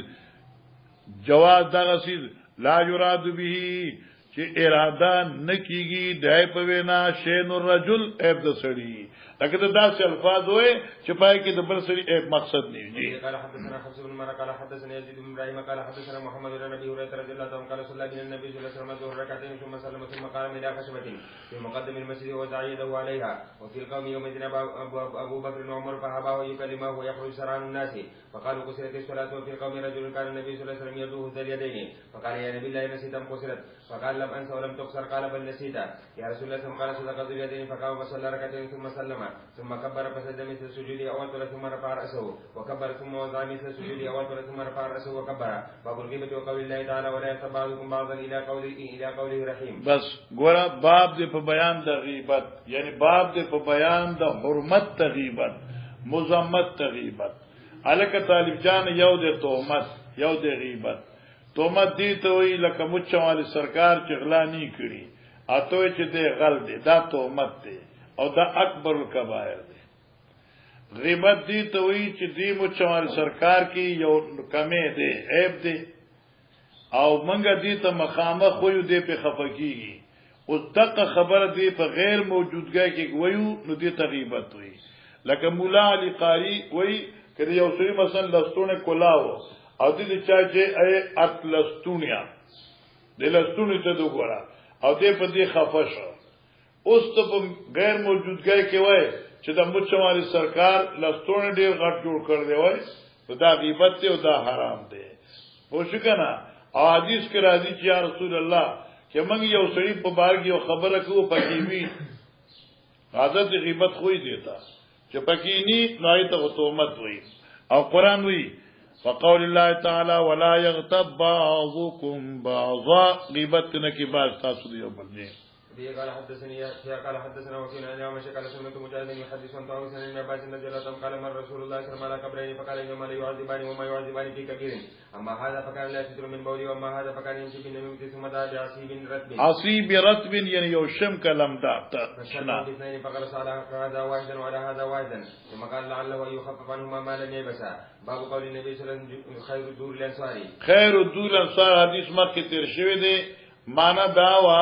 جواز دا غسیز لا یراد به چې اراده نکیږي دای په وینا شین الرجل اب د سړی لکه دا داسې الفاظ وای چې پای کې د بل سړي مقصد نه وي قال حدثنا حفص بن مرة قال حدثنا يزيد بن ابراهيم قال حدثنا محمد بن ابي هريره رضي الله عنه قال صلى النبي صلى الله عليه وسلم الظهر ركعتين ثم سلم ثم قام الى خشبه في مقدم المسجد ووضع يده عليها وفي القوم يومئذ ابو بكر وعمر فهباه يكلمه ويخرج سرعان الناس فقالوا قصرت الصلاه وفي القوم رجل كان النبي صلى الله عليه وسلم يدعوه ذا اليدين فقال يا نبي الله نسيت قصرت فقال لم انس ولم تقصر قال بل نسيت يا رسول الله صلى الله عليه وسلم قال صدق ذو اليدين فقام وصلى ركعتين ثم سلم ثم كبر فسجد مثل السجود اول ثم رفع راسه وكبر ثم وضع مثل السجود اول ثم رفع راسه وكبر باب الغيبه وقول الله تعالى ولا يغتب بعضكم بعضا الى قوله رحيم بس ګوره باب دې په بیان د غیبت یعنی باب دې په بیان د حرمت د غیبت مذمت د غیبت الکه طالب جان یو د تهمت یو د غیبت تهمت دي ته وی لکه مچوالی سرکار چې غلا نه کړي اته چې دې غل دي دا تهمت دی او دا اکبر الکبائر دی غیبت دی ته وی چې دی مچوالی سرکار کې یو کمې دی عیب دی او منګه دی ته مخامخ خو دې په خفقيږي او دغه خبر دی په غیر موجودګۍ کې وایو نو دی ته غیبت وی لکه مولا علی قاری وی کله یو سری مثلا لستونه کولاو او دې چا چې ای اطلستونیا د لستونی ته وګوره او دې په دې خفشه اوس ته په غیر موجودګۍ کې وای چې د مچوالی سرکار لستونه ډیر غټ جوړ کړ دی وای دا غیبت دی او دا حرام دی پوښکنه حدیث کې راځي چې یا رسول الله چې موږ یو سړي په بار کې یو خبره کوو پکې وی عادت غیبت خوې دیتا چې پکې ني نای ته تهمت وای او قران وی وقول الله تعالى ولا يغتب بعضكم بعضا غیبت کی بعض تاسو دیو بلنی قال حدثني قال حدثنا وكيل عن يوم قال سمعت مجاهد يحدث عن طاووس عن ابن عباس رضي الله عنه قال مر رسول الله صلى الله عليه وسلم على قبرين فقال انما لا يعذبان وما يعذبان في كبير اما هذا فكان لا يستتر من بولي واما هذا فكان يمشي بالنميمة ثم دعا بعصيب رطب عصيب رطب يعني يوشم كلام دا فشرب باثنين فقرص على هذا واحدا وعلى هذا واحدا ثم قال لعله ان يخفف عنهما ما لم يبسا باب قول النبي صلى الله عليه وسلم خير الدور الانصار خير الدور الانصار حدیث مکه تیر شوی دی معنا داوا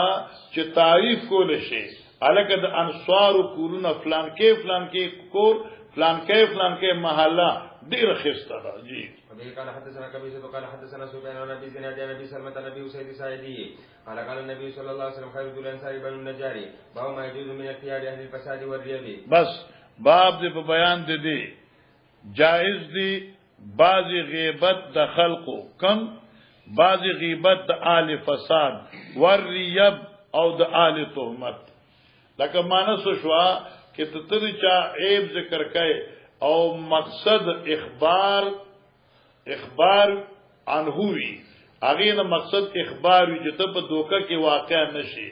چې تعریف کول شي الکه د انصار کورونه فلان کې کور فلان کې محله ډیر خسته ده جی وبه قال حدثنا كبير قال حدثنا سفيان عن ابي زناد عن ابي سلمة عن ابي سعيد الساعدي قال قال النبي صلى الله عليه وسلم خير ذو الانصار بنو النجار باب ما يجوز من اختيار اهل الفساد والريب بس باب دې په بیان دي جائز دي بعضی غیبت د خلقو کم بعضی غیبت د آل فساد والریب او د آل تهمت لکه مانس شوا کې تتری چا عیب ذکر کړي او مقصد اخبار عنه وی هغه نه مقصد اخبار وی چې ته په دوکه کې واقع نشي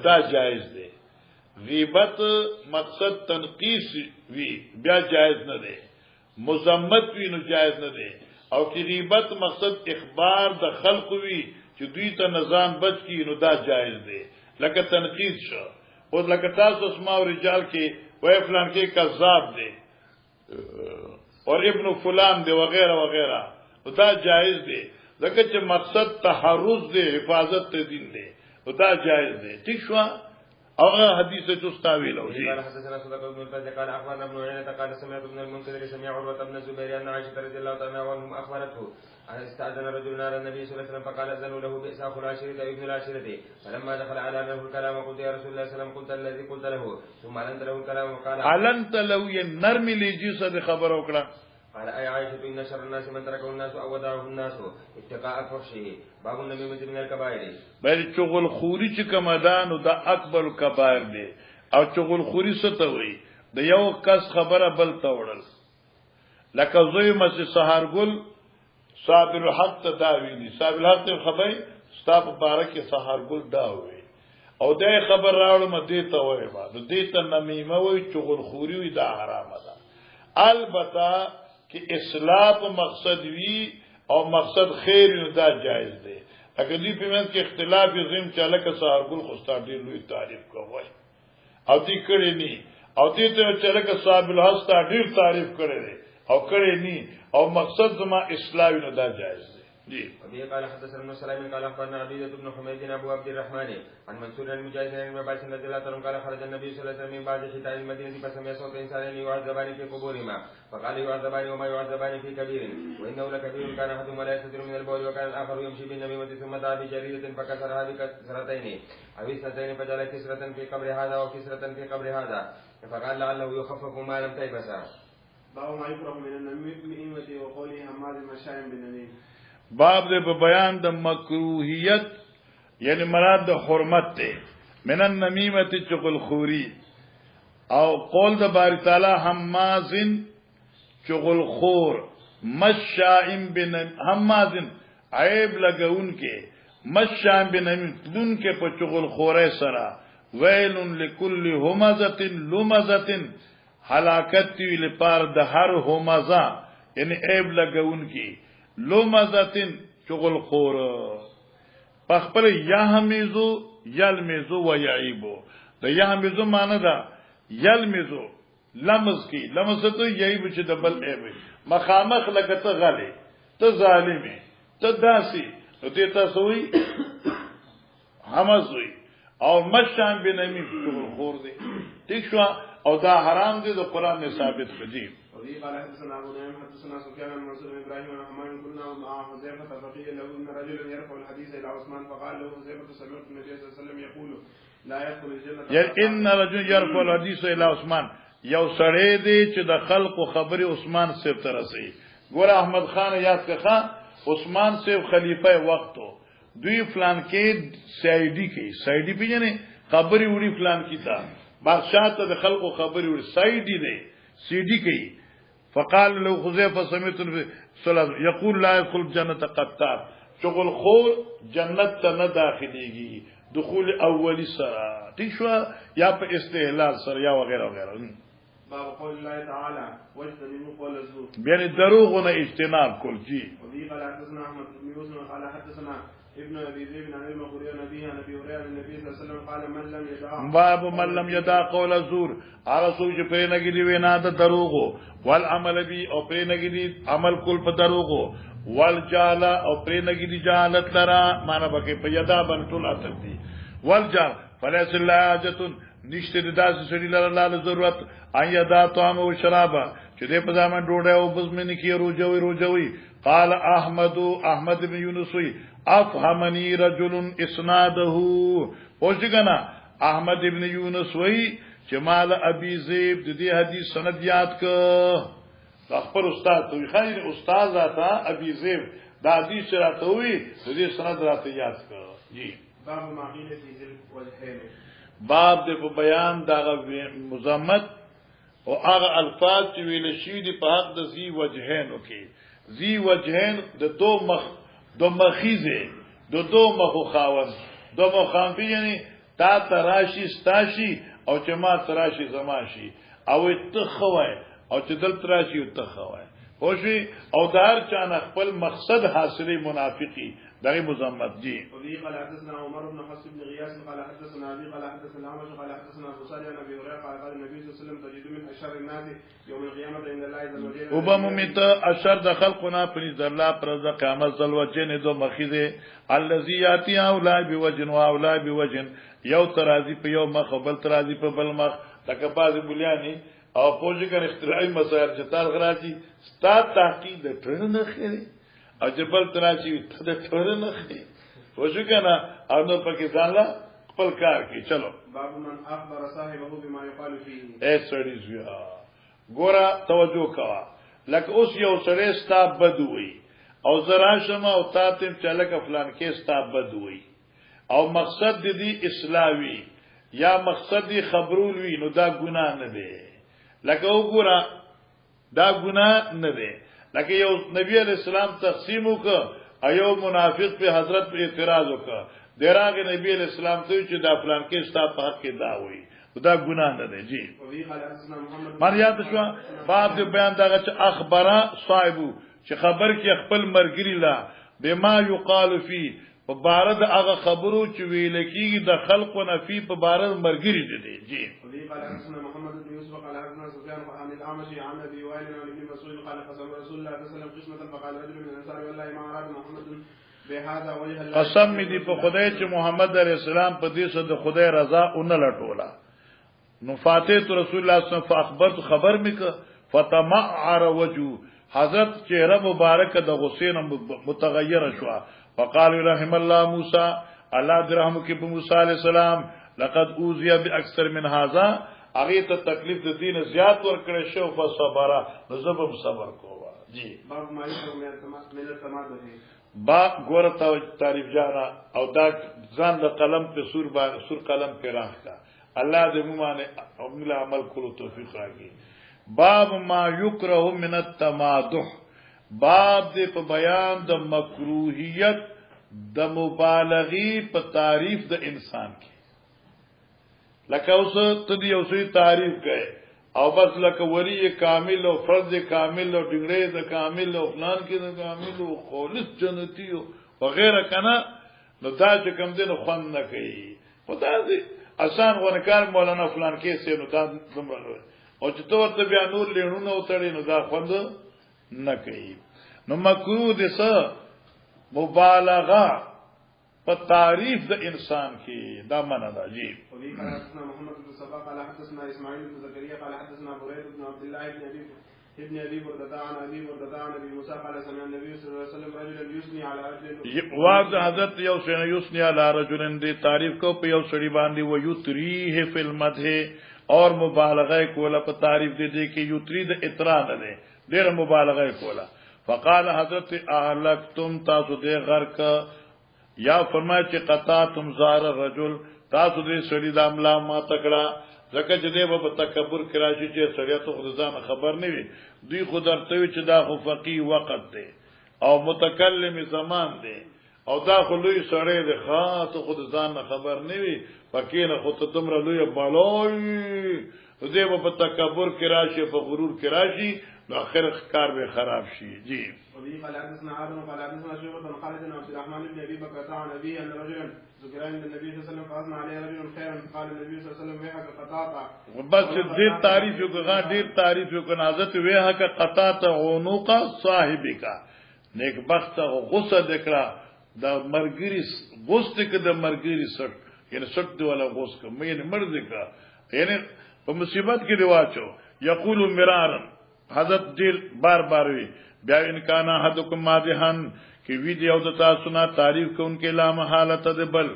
دا جایز دی غیبت مقصد تنقیس وی بیا جایز نه دی مذمت وی نو جایز نه دی او کی غیبت مقصد اخبار د خلق وی چې دوی ته نظام بچ کی نو دا جایز دی لکه تنقیس شو او لکه تاسو اسماء او رجال کې وای فلان کې کذاب دی اور ابن فلان دی وغیرہ وغیرہ دا جائز دی ځکه چې مقصد تحرز دی حفاظت ته دین دی دا جائز دی ٹھیک شو او حدیث تستاویل او قال حدثنا صدق بن الفضل قال اخبرنا ابن عيينة قال سمعت ابن المنكدر سمع عروة بن الزبير ان عائشة رضي الله تعالى عنها اخبرته ان استاذن رجل على النبي صلى الله عليه وسلم فقال اذنوا له بئس اخو العشيرة ابن العشيرة فلما دخل على له الكلام قلت يا رسول الله صلى الله عليه وسلم قلت الذي قلت له ثم علنت له الكلام وقال علنت له ينرم لجي صد خبر وکړه قال اي عائشة ان شر الناس من تركه الناس او ودعه الناس اتقاء فحشه باب النميمة من الكبائر بل چغل خوري چې کمدان او د اکبر کبائر دی او چغل خوري څه ته وایي د یو کس خبره بل توړل لکه زوی مس سحرګل صابر الحق ته دا ویلي صابر الحق خبره ستاب مبارک سحرګل دا وایي او دا خبر راوړم دې ته وایي با دې ته نمیمه وایي چغل خوري وي دا حرام ده البته کہ اصلاح مقصد وی او مقصد خیر نو دا جائز دی اگر دی پیمنٹ کې اختلاف زم چاله کا صاحب الخستا دی لوی تعریف کوي او دی کړي ني او دی ته چاله کا صاحب الحستا ډیر تعریف کړي او کړي ني او مقصد زما اصلاح نو دا جائز دی جی ابي قال حدثنا ابن سلام قال اخبرنا عبيدة بن حميد ابو عبد الرحمن عن منصور المجاهد بن عباس رضي الله عنه قال خرج النبي صلى الله عليه وسلم من بعد شتاء المدينة فسمع صوت انسان يعذبان في قبورهما فقال يعذبان وما يعذبان في كبير وانه لكبير كان احدهما لا يستتر من البول وكان الاخر يمشي بالنميمة ثم دعا بجريدة فكسرها بكسرتين او اثنتين فجعل كسرة في قبر هذا وكسرة في قبر هذا فقال لعله يخفف ما لم تيبسا باب ما يكره من النميمة وقوله حماد المشايم بالنميم باب دې په بیان د مکروهیت یعنی مراد د حرمت ته من النمیمه چغل خوري او قول د باری تعالی حمازن چغل خور مشائم بن حمازن عیب لګون کې مشائم بن تلون کې په چغل خوره سره ویل لكل همزه لمزه هلاکت وی لپاره د هر همزه یعنی عیب لګون کې لومزاتن چغل خور پخپل یحمزو یلمزو و یعیبو د یحمزو معنی دا یلمزو لمز کی لمز ته یعیب چې د بل عیب مخامخ لکته غلی ته ظالمی ته داسی دې تاسو وی همزوی او مشان بنمی چغل خور دی ٹھیک شو او دا حرام دی د قران نه ثابت کړي وفي قال حدثنا ابو نعيم حدثنا سفيان بن منصور بن ابراهيم ونحمان كنا مع حذيفه فقيل له ان رجلا يرفع الحديث الى عثمان فقال له حذيفه سمعت النبي صلى الله عليه وسلم يقول لا يدخل الجنه ان رجل يرفع الحديث الى عثمان یو سړی دی چې د خلقو خبري عثمان صاحب ته رسي ګور احمد خان یاد کړه عثمان صاحب خلیفہ وختو دوی فلان کې سایډي کې سایډي پیژنې خبري وړي فلان کې تا بادشاہ ته د خلقو خبري وړي سایډي دی سیډي کې فقال له حذيفه سمعت يقول لا يدخل الجنه قطار شغل خور جنت ته نه داخليږي دخول اولی سره ٹھیک شو یا په استهلال سره یا وغیرہ وغیرہ. باب قول الله تعالى واجتنبوا قول الزور یعنی دروغونه اجتناب کول جی. وفي قال حدثنا احمد بن يوسف قال حدثنا ابن ابي ذئب عن المغري عن ابي هريره النبي صلى الله عليه وسلم قال من لم يدع باب من لم يدع قول الزور هغه څوک چې پرې نګړي وینا د دروغو والعمل بي او پرې نګړي عمل کول په دروغو والجهل او پرې نګړي جهالت لرا معنا بکې په یدا باندې ټول اثر دي والجهل فليس لاجه نشته د داسې سړي لره ضرورت ايدا طعام او شراب چې دې په ځامن ډوډۍ او بزمن کې روجوي قال احمد بن يونس افهمني رجل اسناده اوجګنا احمد بن يونس وی چې مال ابي زيب د دې حدیث سند یاد ک خپل استاد وی خیر استاد راته ابي زيب دا حدیث راته وی د دې سند راته یاد ک جی. باب ما قيل في ذل والحين باب د بیان دا مزمت او هغه الفاظ چې ویل شي دي په حق د ذی وجهین وکي ذی وجهین د دو مخیزه دو مخو خاون دو مخان یعنی تا تراشی ستاشی او چې ما تراشی زماشی او اتخوای او چې دل تراشی اتخوای خوشي او دار چانه خپل مقصد حاصله منافقی دغه مزمت جی. وفي قال حدثنا عمر بن حفص بن غياث قال حدثنا ابي قال حدثنا عمش قال حدثنا ابو صالح عن ابي هريره قال النبي صلى الله عليه وسلم تجد من اشر الناس يوم القيامه عند الله عز وجل وبممت اشر د خلقنا پنځ الله پر قیامت ذل وجن دو مخیزه الذي ياتي اولای بوجن واولای بوجن یو ترازی په یو مخ بل ترازی په بل مخ تک باز بولیانی او پوجګر اختراعي مسائل چې تار غراچی ستا تحقیق د ټرن نه خېری او جبل تراشی ته د ټرن نه خېری وشو کنه او نو پکې ځاله خپل کار کې چلو. باب من اخبر صاحبه بما يقال فيه اے سړی زیا ګورا توجه کوا لکه اوس یو سړی ستا بدوي او زرا شمه او تاتم چلک فلان کې ستا بدوي او مقصد دې اسلامي یا مقصد دې خبرول وی نو دا ګناه نه دی لکه وګورا دا ګناه نه دی لکه یو نبی علیہ السلام تقسیم وکړ ایو منافق په حضرت په اعتراض وکړ دراغه نبی علیہ السلام ته چې دا فلان کې ستا په حق کې دا وی دا ګناه نه دی جی. مریاد شو باب دې بیان دا چې اخبره صاحب چې خبر کې خپل مرګري لا بما يقال فی په بارد هغه خبرو چې ویل کېږي د خلق او نفي په بارد مرګري دي جی. قال حدثنا محمد بن يوسف قال حدثنا سفيان عن الأعمش عن ابي وائل عن ابن مسعود قال قسم رسول الله صلى الله عليه وسلم قسمه فقال رجل من الانصار والله ما اراد محمد بهذا وجه الله قسم می دی په خدای چې محمد عليه السلام په دې سره د خدای رضا اون لټولا نو فاتحه رسول الله صلی الله علیه وسلم فاخبرت خبر میک فتمعر وجه حضرت چهره مبارک د حسین متغیر شو فقال رحم الله موسی الله درهم کې په موسی عليه السلام لقد اوذي باكثر من هذا هغه ته تکلیف د دین زیات ور کړی شو فصبر نو زبم صبر کوه جی. باب ما يقول من التمادح با ګورته تعریف جانا او دا ځان د قلم په سور قلم په راخ کا الله دې مومانه عمل عمل کولو توفیق راکړي. باب ما یکره من التمادح باب دې په بیان د مکروهیت د مبالغه په تعریف د انسان کې لکه اوس ته دې اوسې تعریف کړي او بس لکه ولی کامل او فرض کامل او ډنګړې د کامل او فلان کې د کامل او خالص جنتی او وغیرہ کنه نو دا چې کوم دین خوان نه کوي خدای دې آسان ورکار مولانا فلان کې سي نو دا زموږ او چې تو ورته بیا نور لینونه وتړي نو دا خوند نه کوي. نو مکروه دې څه مبالغه په تعریف د انسان کې دا معنا ده جی. وفي قال حدثنا محمد بن صباح قال حدثنا اسماعيل بن زكريا قال حدثنا بريد بن عبد الله ابن ابي بردة عن ابي موسى قال سمع النبي صلى الله عليه وسلم رجلا يثني على رجل واذ حضرت یو سن یثنی علی رجل دی تعریف کو په یو سړي باندې و یتریه فی المدح اور مبالغه کوله په تعریف دي کې یتری د اطراء نه ډیر مبالغه کوله فقال حضرت اهلکتم تاسو دې غرق یا فرمای چې قطعتم زار الرجل تاسو دې سړي د املا ما تکړه ځکه چې دی په تکبر کې راشي چې سړی ته خود ځان خبر نه وي دوی خود درته وي چې دا خو فقيه وخت دی او متکلم زمان دی او دا خو لوی سړی دی ښه ته خود ځان خبر نه وي پکې نه خو ته دومره لوی بلوي دی په تکبر کې راشي په غرور کې راشي نو اخر کار به خراب شي جی وبه قال حدثنا آدم قال حدثنا شعبة بن خالد بن عبد الرحمن بن أبي بكر عن أبيه أن رجلا ذكر عند النبي صلى الله عليه وسلم فأثنى عليه رجل خيرا قال النبي صلى الله عليه وسلم ويحك قطاطا بس ډیر تعریف یو غا ډیر تعریف یو کنازت ویحک قطاطا عنق صاحبک نیک بخت غصه دکړه د مرګری غوست کې د مرګری سټ یعنی سټ دی ولا غوس کې مې مرز کا یعنی په مصیبت کې دی واچو یقول مرارا حضرت دل بار بار وی بیا انکان احدکم مادهن کی وی دی او د تاسو نه تعریف کوونکې لا محالت ده بل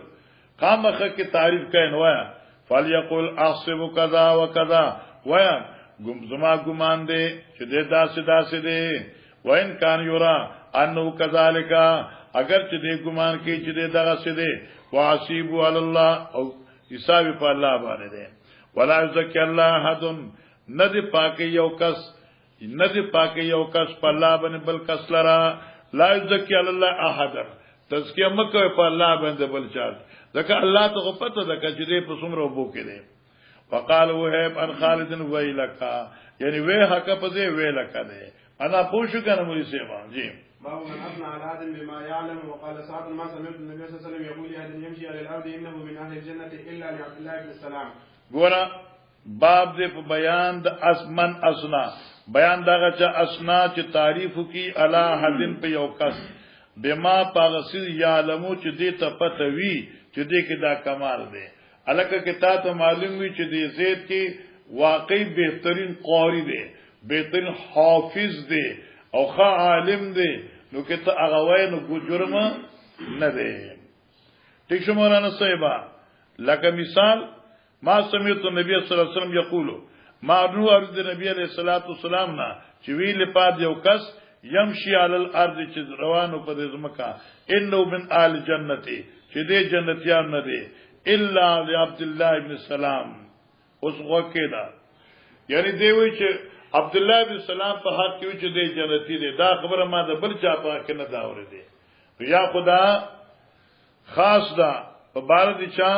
خامخه کی تعریف کین وایا فلیقول احسب کذا وکذا وایا زما ګمان دی چې د داسې دی وین کان یورا انه کذالک اگر چې دې ګمان کې چې دغه څه دی واسیب علی الله او حساب په الله باندې دی ولا یزکی الله احد ندی پاک یو کس ندی پاک یو کس په الله باندې بل کس لرا لا یزکی علی الله احد تزکیه مکه په الله باندې بل چا ځکه الله ته پته ده چې دې په څومره وبو کې دی وقال وهب ان خالد ویلک یعنی وی حق په دې ویلک دی انا پوښ کنه مولوی سیما جی باب من أثنى على آدم بما يعلم وقال سعد ما سمعت النبي صلى الله عليه وسلم يقول أحد يمشي على الأرض إنه من أهل الجنة إلا لعبد الله بن السلام. ګورا باب دې په بیان د اسمن اسنا بیان دغه چې اسنا چې تعریف کی الا حدن په یو کس بما پاغسی یعلمو چې دې ته پته وی چې دې کې دا کمال دی الکه کې تا ته معلوم وی چې دې زید کې واقعي بهترین قاری دی بهترین حافظ دی او ښه عالم دی نو کې ته هغه وای نو جرم نه دی ٹھیک شو مولانا صاحبہ لکه مثال ما سمعت النبي صلی الله علیه وسلم یقول ما نو ارد نبی علیہ الصلوۃ والسلام نا چې ویل پاد یو کس یمشي علی الارض چې روانو په دې ځمکه انه من آل جنتی چې دې جنتیان نه دي الا لعبد الله ابن السلام اوس وکیدا یعنی دی وی چې عبد الله بن سلام په حق کې چې د جنتی دی دا خبره ما د بل چا په کې نه دا اورېدې یا خدا خاص دا په بار دي چا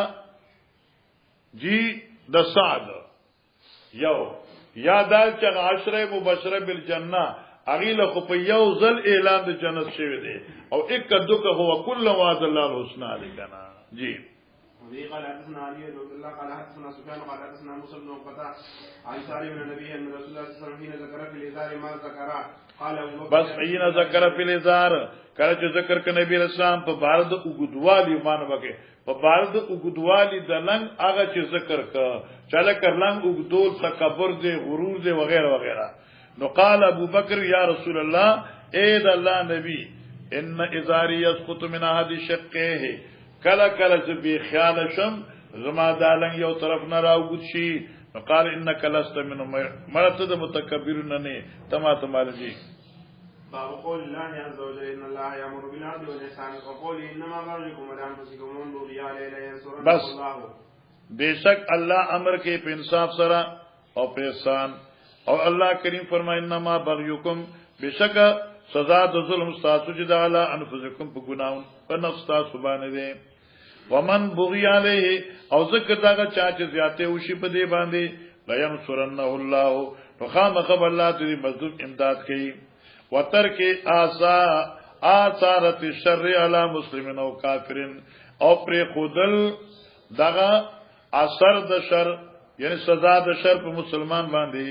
جی د سعد یو یادال چې عشره مبشره بالجنه اغیله خو په یو ځل اعلان د جنت شوی دی او یک دغه هو کله وعد الله الحسنا لکنا جی وبه قال حدثنا علي بن عبد الله قال حدثنا سفيان قال حدثنا موسى بن عقبة عن سالم بن النبي ان رسول الله صلى الله عليه وسلم حين ذكر في الازار ما ذكر قال بس حين ذكر في الازار کله چې ذکر ک نبی اسلام په بارد وګدوالي مان وکي په بارد وګدوالي د لنګ هغه چې ذکر ک چاله کرلنګ وګدول تکبر دی غرور دی وغیرہ وغیرہ نو قال ابو بکر یا رسول الله اے د الله نبی ان ازاری يسقط من احد شقه کله کله چې به خیال شم زما دالنګ یو طرف نه راوګد شي قال انك لست من مرتد متکبرون نه تما تمالجی باب قول الله عز وجل ان الله يأمر بالعدل والإحسان وقول انما بغيكم على انفسكم وانظروا الى ينصركم بس الله بیشک الله امر کې په انصاف سره او په احسان او الله کریم فرمایي انما بغيكم بیشک سزا د ظلم تاسو چې د اعلی انفسکم په ګناون په نفس تاسو باندې دي ومن بغي علیه او ذکر داغه چا چې زیاته وشي په دې باندې لا ينصرنه الله فخامخ الله دې مظلوم امداد کوي وترک آثارت الشر علی مسلمین او کافرین او پر خودل داغه اثر د شر یعنی سزا د شر په مسلمان باندې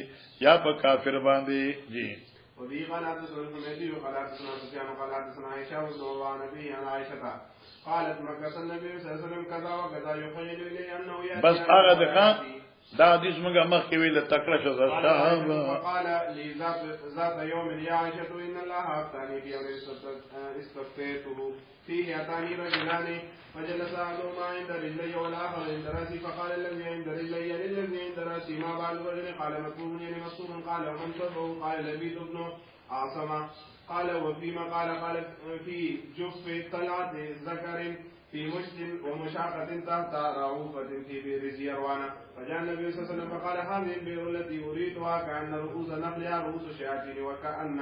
یا په کافر باندې جی وبه قال حدثنا الحميدي وقال حدثنا سفيان وقال حدثنا عائشة وعن أبيه عن عائشة قالت مكث النبي صلى الله عليه وسلم كذا وكذا يخيل إليه أنه يأتي بس هغه دغه دا حدیث موږ مخکې ویل تکړه شو وقال لي ذات يوم يا عائشة إن الله أفتاني في أمر استفتيته فيه أتاني رجلان فجلس أحدهما عند رجلي والآخر عند رأسي فقال الذي عند رجلي للذي عند رأسي ما بال الرجل قال مكروه يعني مصروف قال ومن صبه قال لبيد بن عاصمة قال وفيما قال في جف طلعة ذكر في مشت ومشاقة تحت رعوفة في بئر زيروانة. فجاء النبي صلى الله عليه وسلم فقال هذه البئر التي أريدها كأن رؤوس نخلها رؤوس الشياطين وكأن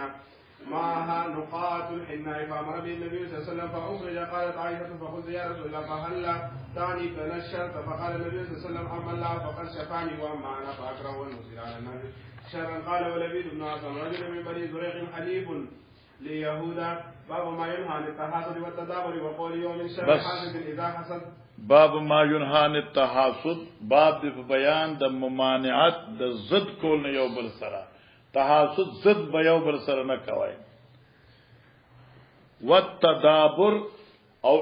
معها نقاط الحناء. فأمر به النبي صلى الله عليه وسلم فأخرج. قالت عائشة فقلت يا رسول الله فهلا تعني تنشرت؟ فقال النبي صلى الله عليه وسلم أما الله فقد شفاني وأما أنا فأكره المسير على الناس شرا. قال ولبيد بن عاصم رجل من بني زريق حليف ليهودا. باب ما ينهى عن التحاسد والتدابر وقول يوم شر حاسد إذا حسد. باب ما ينهى عن التحاسد باب د بیان د ممانعت د ضد کول نه یو بل سره تحاسد ضد به یو بل سره نه کوي والتدابر او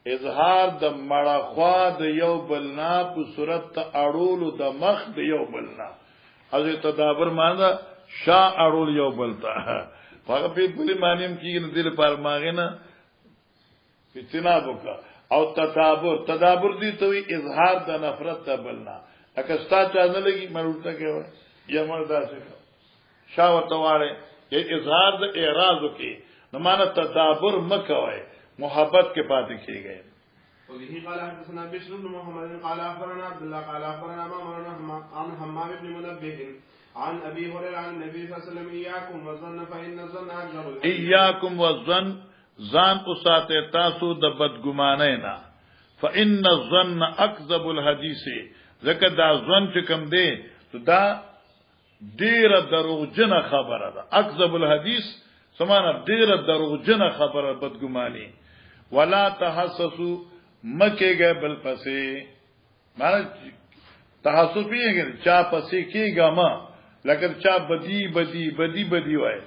اظهار د مړخوا د یو بل نه په صورت اړولو د مخ د یو بل نه از تدابر معنی شا اړول یو بل ته هغه په دې معنی کې نه دل پر ماغه نه اجتناب وکړه او تدابر دي ته وی اظهار د نفرت ته بلنا اګه ستا چا نه لګي مرته کې یا مردا څه شاوته واړي یا اظهار د اعراض کې نو معنا تدابر مکوي محبت کې پاتې کیږي. وبه قال حدثنا بشر بن محمد قال اخبرنا عبد الله قال اخبرنا مامر عن حمام بن منبه عن ابي هريره عن النبي صلى الله عليه وسلم اياكم والظن فان الظن اكذب. اياكم والظن ځان اوساته تاسو د بدګمانۍ نه فإن الظن اكذب الحديث ځکه دا ځن چې کوم دی دا ډیره دروغجنه خبره ده. اكذب الحديث سمانه ډیره دروغجنه خبره بدګماني. ولا تحسسوا مکهګه بل پسې معنی تحسس پیږي چا پسې کېګه ما لکه چا بدی وای.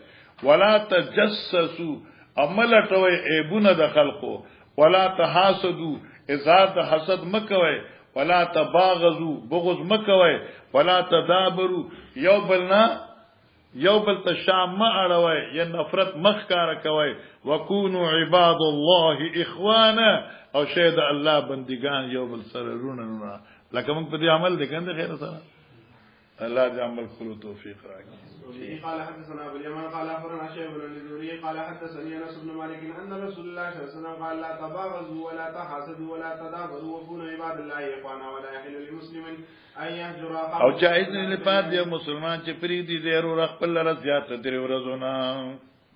ولا تجسسوا عمل ټوي عيبونه د خلقو. ولا تحاسدوا اظهار د حسد مکوي. ولا تباغضوا بغض مکوي. ولا تدابروا یو بل تشام ما اړوي یا نفرت مخکاره کوي. وكونوا عباد الله اخوانا او شهد الله بندگان یو بل سره رونه لکه موږ په دې عمل دې کنده خیر سره الله دې عمل کولو توفیق راکړي. قال حدثنا ابو اليمان قال اخبرنا شيخ بن الزهري قال حدثني انس بن مالك ان رسول الله صلى الله عليه وسلم قال لا تباغضوا ولا تحاسدوا ولا تدابروا وكونوا عباد الله اخوانا ولا يحل لمسلم ان يهجر اخاه. او جائز نه لپاره دی مسلمان چې پری دي ضرور خپل رضایت درې ورځونه.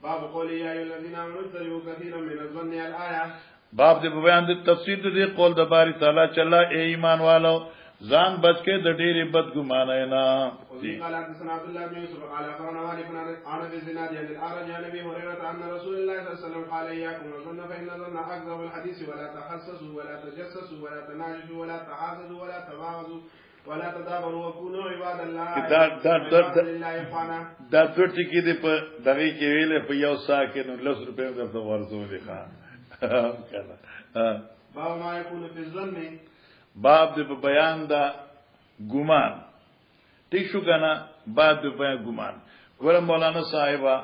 باب قول يا ايها الذين امنوا اتقوا كثيرا من الظن الايه. باب د بیان د تفسیر د قول د باری تعالی چلا اے ایمان والو ځان بچکه د ډېرې بدګمانۍ نه. قال حدثنا عبد الله بن يوسف قال اخبرنا مالك عن ابي الزناد عن الاعرج عن ابي هريره ان رسول الله صلى الله عليه وسلم قال اياكم والظن فان الظن اكذب الحديث ولا تحسسوا ولا تجسسوا ولا تناجشوا ولا تحاسدوا ولا تباغضوا ولا تدابروا وكونوا عباد الله دا ټوټی کې دی په دغه کې ویلې په یو سا کې نو 10 روپے د ورزولې خان باب ما يكون في الظن باب د بیان دا ګمان ټیک شو کنه باب د بیان ګمان ګور مولانا صاحبہ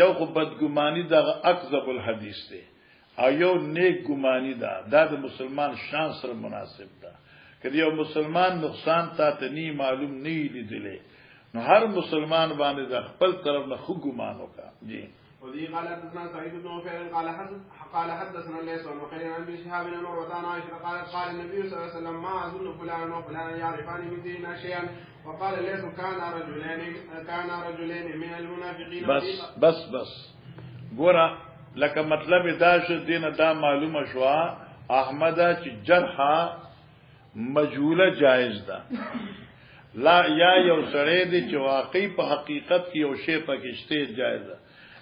یو خو بدګمانی دا اکذب الحدیث دی او یو نیک ګمانی دا د مسلمان شان سره مناسب ده. کله یو مسلمان نقصان ته نی معلوم نه لیدلې نو هر مسلمان باندې د خپل طرف نه خو ګمان وکړه. جی وذي قال حدثنا سعيد بن عفير قال حدثنا ليس بن خير عن ابن شهاب بن عروة عن عائشة قال النبي صلى الله عليه وسلم ما أظن فلانا وفلانا يعرفان من ديننا شيئا. وقال ليس كان رجلين من المنافقين. بس ګوره لکه مطلب دا شو دینه دا معلومه شو احمد چې جرحه مجهوله جائز ده. لا یا یو سړی دی چې واقعي په حقیقت کې یو شی پکشته جائز ده.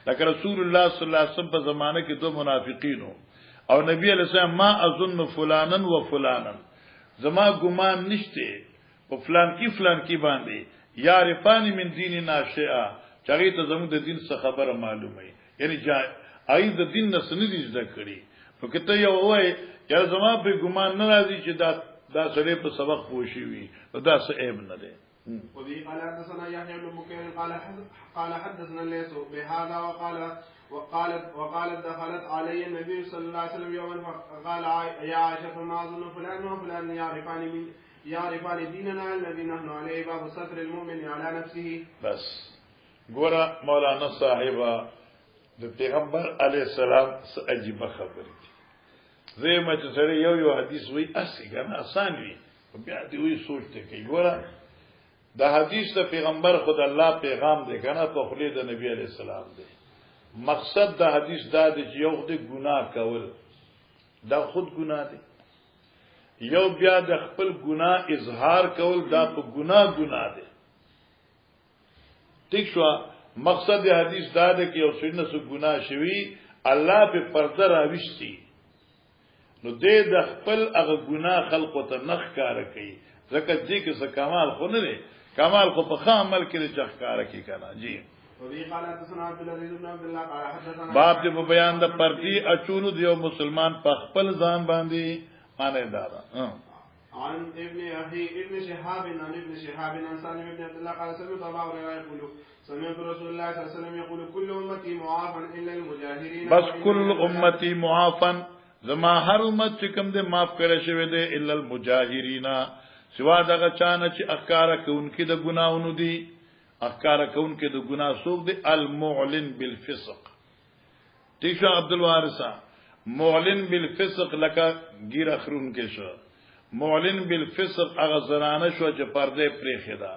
لکه رسول الله صلی الله علیه وسلم په زمانه کې دو منافقینو او نبی علیہ السلام ما اظن فلانن و فلانن زما ګمان نشته په فلان کی باندې یعرفان من دیننا شیئا چاغي ته زموږ د دین څخه خبره معلومه یعنی ای د دین نه سندې ځکه کړي نو کته یو وای یا زما په ګمان نه راځي چې دا سړی په سبق پوښي وي دا څه عیب نه ده. وبه قال حدثنا يحيى بن بكير قال حدثنا ليس بهذا وقالت دخلت علي النبي صلى الله عليه وسلم يوما فقال يا عائشة ما أظن فلان وفلان يعرفان ديننا الذي نحن عليه باب ستر المؤمن على نفسه. بس ګوره مولانا صاحبہ د پیغمبر علیہ السلام عجیب خبره زېما چې سره یو حدیث وی اسی کنه آسان وی بیا دې وی سوچته کوي ګوره دا حدیث د پیغمبر خود الله پیغام دی کنه په خلی د نبی علی السلام دی مقصد د حدیث دا دی چې یو د ګناه کول دا خود ګناه دی یو بیا د خپل ګناه اظهار کول دا په ګناه دی ٹھیک شو مقصد د حدیث دا دی چې یو څنګه سو ګناه شوی الله په پرده راوښتي نو دې د خپل هغه ګناه خلقو ته نخ کار کوي ځکه دې کې څه کمال خو نه دی کمال خو په عمل کې ځخ کار کوي کنه جی باب دې په بیان د پردي اچولو دیو مسلمان په خپل ځان باندې معنی دارا عن ابن أخي ابن شهاب عن ابن شهاب عن سالم بن عبد الله قال سمعت أبا هريرة يقول سمعت رسول الله صلى الله عليه وسلم يقول كل أمتي معافا إلا المجاهرين بس كل أمتي معافا زما هر امت چې کوم دې معاف کړی شوی دی الا المجاهرین سوا دغه چانه چې احکار کوونکې د ګناونو دي احکار کوونکې د ګناه څوک دی المعلن بالفسق تیشا عبد الوارث معلن بالفسق لکه ګیر اخرون کې شو معلن بالفسق هغه زنانه شو چې پرده پرې خدا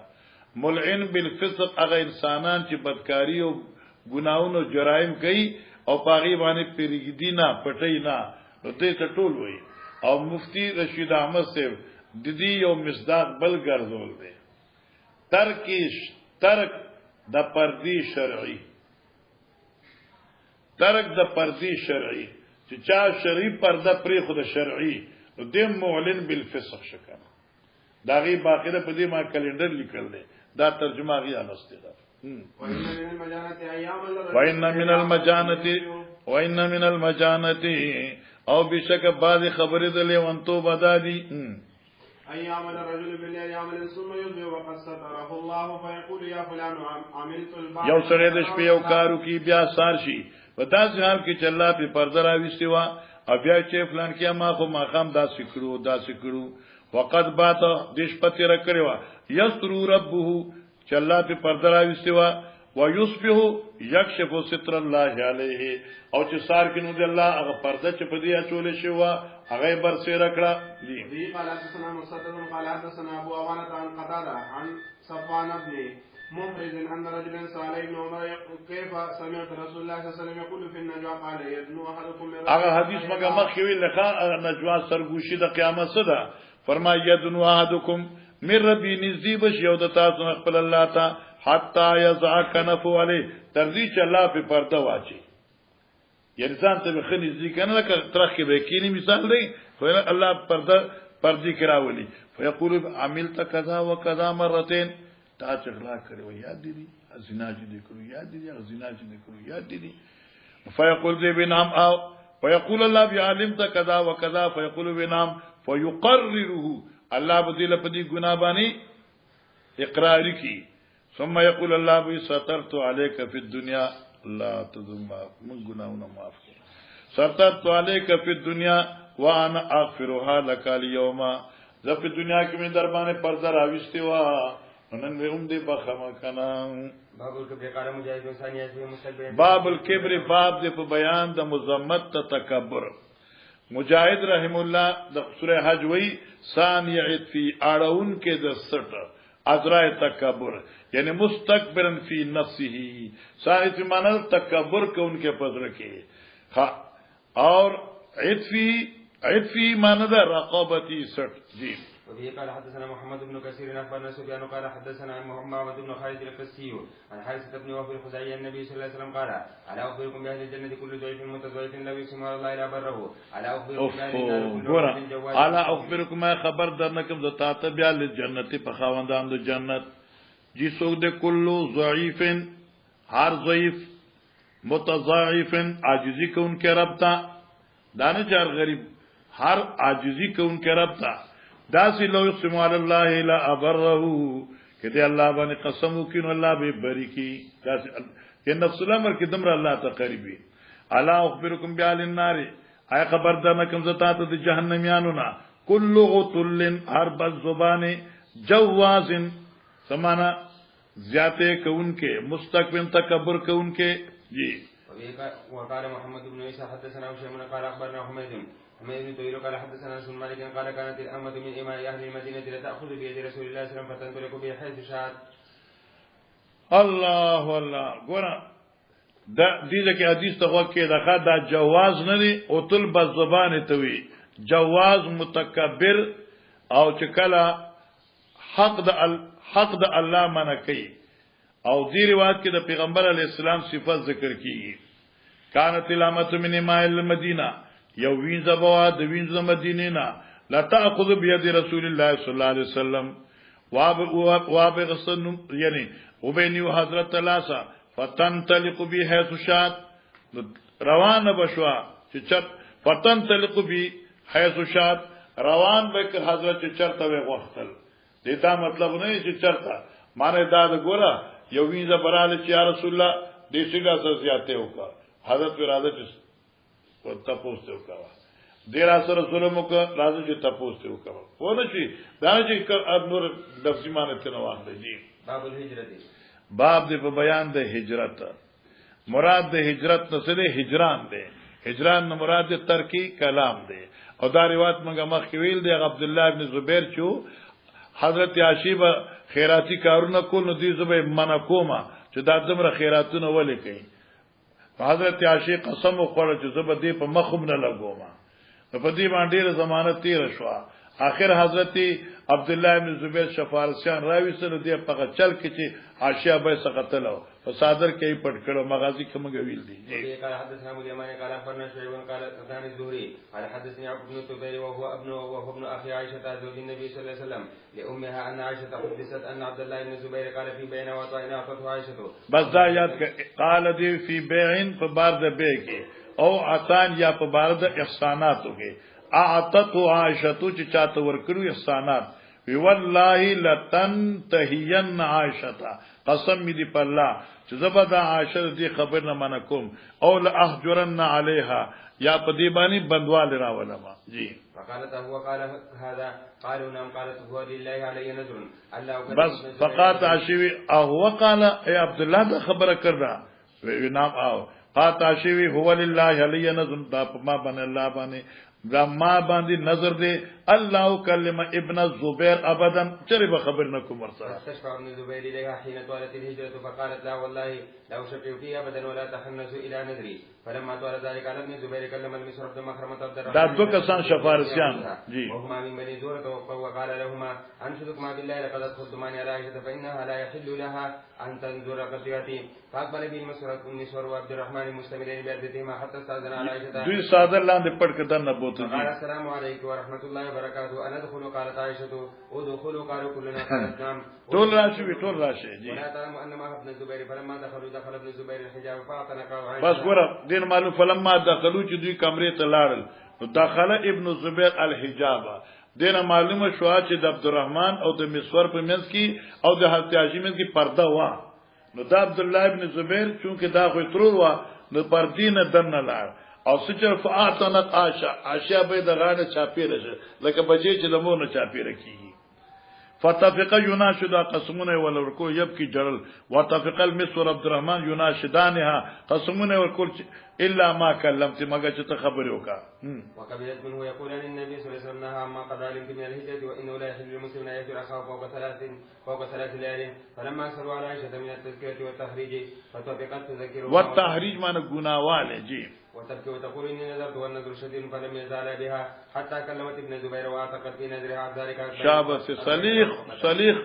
ملعن بالفسق هغه انسانان چې بدکاری او ګناونو جرایم کوي او پاغي باندې پیریږي نه پټي نه نو دې ته ټول وای او مفتی رشید احمد صاحب د دې یو مصداق بل ګرځول دی ترک د پردی شرعي ترک د پردی شرعي چې چا شرعي پرده پرې خود شرعي نو دې معلن بالفسق شکه دا غي باقیده په دې ما کلندر لیکل دی دا ترجمه غي انسته ده وإن من المجانة او بشک بعض خبرې د لیوانتو بدادي ايام الرجل بالليل يعمل ثم يصبح وقد ستره الله فيقول يا فلان عملت البعض یو سره د شپې یو کارو کی بیا سار شي په داسې حال کې چې الله په پرده راوستي وا او بیا چې فلان کې ما خو ماقام داسې کړو وقد بات دیش پتی را کړی وا یستر ربه چې الله په پرده راوستي وا ويصبح يكشف ستر الله عليه او چې سار کې نو د الله هغه پرده چې په دې اچول شي وا هغه بر سي رکړه دي قال حدثنا مسدد قال حدثنا ابو عوانة عن قتادة عن صفوان بن محرز ان رجلا سال ابن عمر كيف سمعت رسول الله صلى الله عليه وسلم يقول في النجوى قال يدنو احدكم هغه حدیث مګه مخ وی لخوا نجوا سرګوشي د قیامت صدا فرمایي يدنو احدكم من ربي نذيب شيو د تاسو خپل الله ته حتا يزع كنفو عليه ترضي چې الله په پرده واچي یعنی ځان ته خني ځکه نه ترخه به کینی مثال دی خو الله پردي کراولي فيقول عملت كذا وكذا مرتين تا چغلا کړو یاد دي زنا دي کړو یاد دي زنا دي کړو یاد دي فيقول ذي بنام او فيقول الله بعلمت كذا وكذا فيقول بنام فيقرره الله بدل پدي ګنا باندې اقرار کی ثم يقول الله بي سترت عليك في الدنيا لا تذم من گناہوں معاف سترت عليك في الدنيا وانا اغفرها لك اليوم ذ په دنیا کې مې در باندې پرده راوستي وا نن به هم دې بخمه کنا باب الكبر باب دې په بیان د مذمت ته تکبر مجاهد رحم الله د سوره حج وی ثانیه فی اړون کې د سټ ازرای تکبر یعنی مستکبرن فی نفسه صاحب معنی تکبر کو ان کے پذر کے اور عطفی معنی دا رقابتی سٹ جی وفي قال حدثنا محمد بن كثير اخبرنا سفيان قال حدثنا محمد بن خالد القسي عن حارثة بن وهب الخزاعي النبي صلى الله عليه وسلم قال الا اخبركم باهل الجنه كل ضعيف متضعف لا يسمع الله الا بره الا اخبركم الا اخبركم ما خبر درنکم ذات تبع للجنه فخواندان د جنت جی سو د کل ضعیف هر ضعیف متضاعف عاجزی کو ان کے رب تا دانه چار غریب ہر عاجزی کو ان کے رب تا داسی لو يقسم على الله لا ابره کدی الله باندې قسم وکینو الله به بری کی داسی ان نفس الامر کی دمر الله ته قریبی الا اخبركم بأهل النار اي خبر ده کوم زتا ته جهنميانو نا كل غتل حرب الزبان جواز سمانا زیاته کون کے مستقبل تکبر کون کے جی وقال محمد بن عيسى حدثنا هشام قال اخبرنا حميد حميد بن طويل قال حدثنا انس بن مالك قال كانت الامه من اماء اهل المدينه لتاخذ بيد رسول الله صلى الله عليه وسلم فتنطلق به حيث شاءت. الله الله ګوره دا دې کې حدیث ته وکړه دا جواز نه دی او تل بس زبان ته وی جواز متکبر او چې کله حق د الله منع کوي او دې روایت کې د پیغمبر علی السلام صفات ذکر کیږي كانت الامه من ماء المدینه یو وینځه بوا د وینځه مدینه نه لا تاخذ بيد رسول الله صلی الله علیه وسلم واب غسن یعنی وبینیو حضرت تلاسا فتنطلق به حيث شاءت روان بشوا چې چت فتنطلق به حيث شاءت روان به حضرت چرته وغختل دې دا مطلب نه چې چرته معنی دا د ګوره یو وینځه براله چې رسول الله دې څنګه سره زیاته وکړه حضرت راځي چې تاسو ته وکړه دیر اثر ظلم کو لازم چې تاسو ته وکړه ونه شي دا چې نور لفظي معنی ته نه واخلې دي باب الهجرت باب دې په بیان د هجرت مراد د هجرت نه څه دی هجران دی هجران نه مراد ترکی کلام دی او دا روایت موږ مخکې ویل دی عبد الله ابن زبیر چې حضرت عاشیب خیراتی کارونه کول نو دې زبې منع کومه چې دا دمر خیراتونه ولې کوي حضرت عاشق قسم وخوړ چې زبې دې په مخم نه لګوم په دې باندې ضمانت تیر شو اخر حضرت عبد الله ابن زبیر شفارسیان راوي سره دې په چل کې چې عاشیا به سقتلو په صادر کې پټ کړو مغازي کوم غویل دي قال حدثنا ابو اليمان قال اخبرنا شعيب قال حدثني الزهري قال حدثني عبد بن الزبير وهو ابن اخي عائشه زوج النبي صلى الله عليه وسلم لامها ان عائشه حدثت ان عبد الله بن الزبير قال في بين وطئنا اعطته عائشه بس دا یاد قال دي في بيع فبارد بيع کې او عطان یا په بارد احساناتو کې اعطته عائشه چې چاته ورکړو احسانات وی والله لتنتهين عائشه قسم می دی په الله چې زبدا عائشه دې خبر نه منکم او لاحجرن عليها یا په دې باندې بندوال راولما جی فقالت هو قال هذا قالوا نعم قالت هو لله علي نذر الله بس فقط عاشوی هو قال اي عبد الله دا خبره کړه وی نام او قات عاشوی هو لله علي نذر دا ما باندې الله باندې دا ما باندې نظر دی الله کلم ابن الزبير ابدا چرې خبر نکوم ورسره استشفى ابن الزبير لها حين طالت الهجره فقالت لا والله لا اشفع فيه ابدا ولا تحنس الى نذري فلما طال ذلك على ابن الزبير كلم المسر بن مخرمه عبد الرحمن دا دو کسان شفارسیان جی وهما من بني زورة وقال لهما انشدكما بالله لقد ادخلتماني على عائشه فانها لا يحل لها ان تنظر قطيعتي فاقبل به المسور وعبد الرحمن مستمرين بيدتهما حتى استاذن على عائشه دوی صادر لاندې پټ کدن نه بوته قال السلام عليكم ورحمه الله وبركاته انا ادخل قالت عائشه ادخلوا قالوا كلنا قالت نعم ټول راشي جی ولا تعلم ان ما ابن الزبير فلما دخل ابن الزبير الحجاب فاعتنق عائشه بس ګور دین معلوم فلما دخلوا چې دوی کمرې ته لاړل داخل ابن زبیر الحجاب دینه معلومه شو چې د عبدالرحمن او د مسور په منځ کې او د حضرت عائشہ منځ کې پرده و نو د عبد الله ابن زبیر چونکه دا خو ترور و نو پردینه دنه لاړ او سچر فاعتنق عائشہ به د غاړه چاپیره شه لکه بچی چې لمونه چاپیره کیږي فتفق يناشد قسمونه ولركو يبكي جرل وتفق المسور عبد الرحمن يناشدانها قسمونه وركل الا ما كلمت مگر چې ته خبر وکا وقبلت منه يقول ان النبي صلى الله عليه وسلم نهى ما قد علمت من الهجره وانه لا يحل للمسلم ان يهجر اخاه فوق ثلاث ليال فلما سروا على عائشه من التذكره والتحريج فتفقت تذكره والتحريج معنى غناواله جی وتبكي وتقول اني نذرت والنذر شديد فلم يزال بها حتى كلمت ابن زبير واعتقد في نذرها ذلك شابه صليخ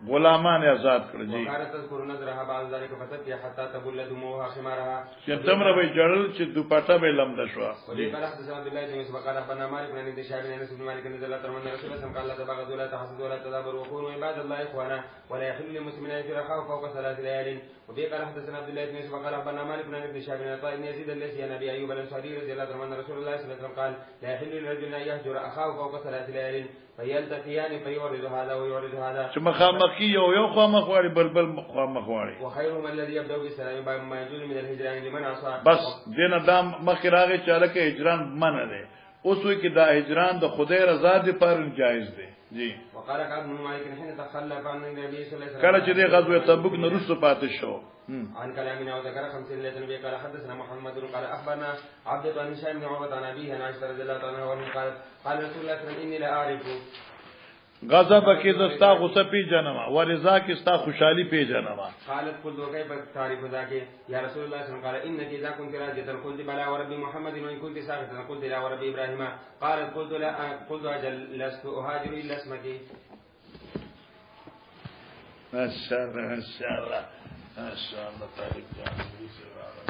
غلامان آزاد کړ جی وقالت تذكر نذرها بعد ذلك فتبكي حتى تبل دموعها خمارها چې تمره به جړل چې دوپټه به لمده شو قال حدثنا عبد الله بن مسعود قال اخبرنا مالك بن انتشار بن انس بن مالك رضي الله عنه ان رسول الله صلى الله عليه وسلم قال لا تبغضوا ولا تحسدوا ولا تدابروا وكونوا عباد الله اخوانا ولا يحل للمسلمين ان يرخوا فوق ثلاث ليال وبه قال حدثنا عبد الله بن مسعود قال اخبرنا مالك بن انتشار بن عطاء بن يزيد الذي عن ابي ايوب الانصاري رضي الله عنه ان رسول الله صلى الله عليه وسلم قال لا يحل للرجل ان يهجر اخاه فوق ثلاث ليال فيلتقيان فيورد هذا ويورد هذا چې مخامخي یو خوا مخواري بلبل خوا مخواري وخيرهم الذي يبدا بالسلام بعد ما يجوز من الهجران لمن عصى بس دینه دام مخراغه چاله کې هجران منه ده اوس وی کې دا هجران د خدای رضا دی پر جایز دی جی وقال كعب بن مالك حين تخلف عن النبي صلى الله عليه وسلم کله چې د غزوه تبوک نه رسو پاتې شو عن كلامنا وذكر 50 ليله النبي قال حدثنا محمد قال اخبرنا عبد بن هشام بن عروه عن ابيه عن عائشه رضي الله عنها قال قال رسول الله صلى الله عليه وسلم اني لا اعرف غضب کې دستا غصه پی جنما ورضا کې ستا خوشحالي پی جنما قالت قلت وكيف تعرف ذاك يا رسول الله صلى الله عليه وسلم قال انك اذا كنت راجعه قلت بلى ورب محمد وان كنت ساكتا قلت لا ورب ابراهيم قالت قلت لا قلت اجل لست اهاجر الا اسمك ما شاء الله ما شاء الله طارق